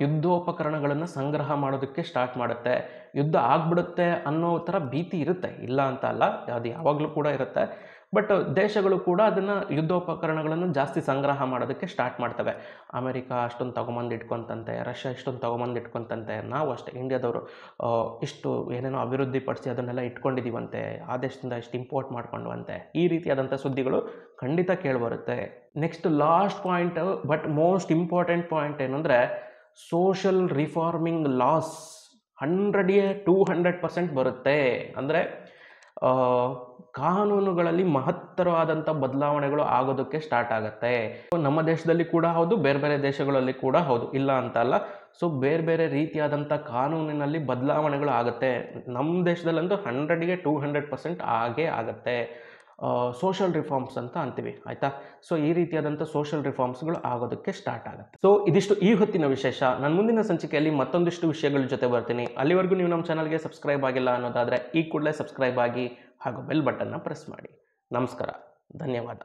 ಯುದ್ಧೋಪಕರಣಗಳನ್ನು ಸಂಗ್ರಹ ಮಾಡೋದಕ್ಕೆ ಸ್ಟಾರ್ಟ್ ಮಾಡುತ್ತೆ. ಯುದ್ಧ ಆಗ್ಬಿಡುತ್ತೆ ಅನ್ನೋ ಥರ ಭೀತಿ ಇರುತ್ತೆ, ಇಲ್ಲ ಅಂತ ಅಲ್ಲ, ಅದು ಯಾವಾಗಲೂ ಕೂಡ ಇರುತ್ತೆ. ಬಟ್ ದೇಶಗಳು ಕೂಡ ಅದನ್ನು ಯುದ್ಧೋಪಕರಣಗಳನ್ನು ಜಾಸ್ತಿ ಸಂಗ್ರಹ ಮಾಡೋದಕ್ಕೆ ಸ್ಟಾರ್ಟ್ ಮಾಡ್ತವೆ. ಅಮೆರಿಕ ಅಷ್ಟೊಂದು ತೊಗೊಂಬಂದು ಇಟ್ಕೊತಂತೆ, ರಷ್ಯಾ ಇಷ್ಟೊಂದು ತೊಗೊಂಬಂದು ಇಟ್ಕೊತಂತೆ, ನಾವು ಅಷ್ಟೇ ಇಂಡಿಯಾದವರು ಇಷ್ಟು ಏನೇನೋ ಅಭಿವೃದ್ಧಿ ಪಡಿಸಿ ಅದನ್ನೆಲ್ಲ ಇಟ್ಕೊಂಡಿದ್ದೀವಂತೆ, ಆ ದೇಶದಿಂದ ಇಷ್ಟು ಇಂಪೋರ್ಟ್ ಮಾಡ್ಕೊಂಡ್ವಂತೆ. ಈ ರೀತಿಯಾದಂಥ ಸುದ್ದಿಗಳು ಖಂಡಿತ ಕೇಳಿಬರುತ್ತೆ. Next last point, but most important point ಏನಂದರೆ, ಸೋಷಲ್ ರಿಫಾರ್ಮಿಂಗ್ ಲಾಸ್ 100-200% ಬರುತ್ತೆ. ಅಂದರೆ ಕಾನೂನುಗಳಲ್ಲಿ ಮಹತ್ತರವಾದಂಥ ಬದಲಾವಣೆಗಳು ಆಗೋದಕ್ಕೆ ಸ್ಟಾರ್ಟ್ ಆಗುತ್ತೆ. ನಮ್ಮ ದೇಶದಲ್ಲಿ ಕೂಡ ಹೌದು, ಬೇರೆ ಬೇರೆ ದೇಶಗಳಲ್ಲಿ ಕೂಡ ಹೌದು, ಇಲ್ಲ ಅಂತ ಅಲ್ಲ. ಸೊ ಬೇರೆ ಬೇರೆ ರೀತಿಯಾದಂಥ ಕಾನೂನಿನಲ್ಲಿ ಬದಲಾವಣೆಗಳು ಆಗುತ್ತೆ. ನಮ್ಮ ದೇಶದಲ್ಲಂತೂ 100-200% ಆಗೇ ಆಗುತ್ತೆ. ಸೋಷಲ್ ರಿಫಾರ್ಮ್ಸ್ ಅಂತ ಅಂತೀವಿ, ಆಯಿತಾ. ಸೊ ಈ ರೀತಿಯಾದಂಥ ಸೋಷಲ್ ರಿಫಾರ್ಮ್ಸ್ಗಳು ಆಗೋದಕ್ಕೆ ಸ್ಟಾರ್ಟ್ ಆಗುತ್ತೆ. ಸೊ ಇದಿಷ್ಟು ಈ ಹೊತ್ತಿನ ವಿಶೇಷ. ನಾನು ಮುಂದಿನ ಸಂಚಿಕೆಯಲ್ಲಿ ಮತ್ತೊಂದಿಷ್ಟು ವಿಷಯಗಳ ಜೊತೆ ಬರ್ತೀನಿ. ಅಲ್ಲಿವರೆಗೂ ನೀವು ನಮ್ಮ ಚಾನಲ್ಗೆ ಸಬ್ಸ್ಕ್ರೈಬ್ ಆಗಿಲ್ಲ ಅನ್ನೋದಾದರೆ ಈ ಕೂಡಲೇ ಸಬ್ಸ್ಕ್ರೈಬ್ ಆಗಿ ಹಾಗೂ ಬೆಲ್ ಬಟನ್ನ ಪ್ರೆಸ್ ಮಾಡಿ. ನಮಸ್ಕಾರ, ಧನ್ಯವಾದ.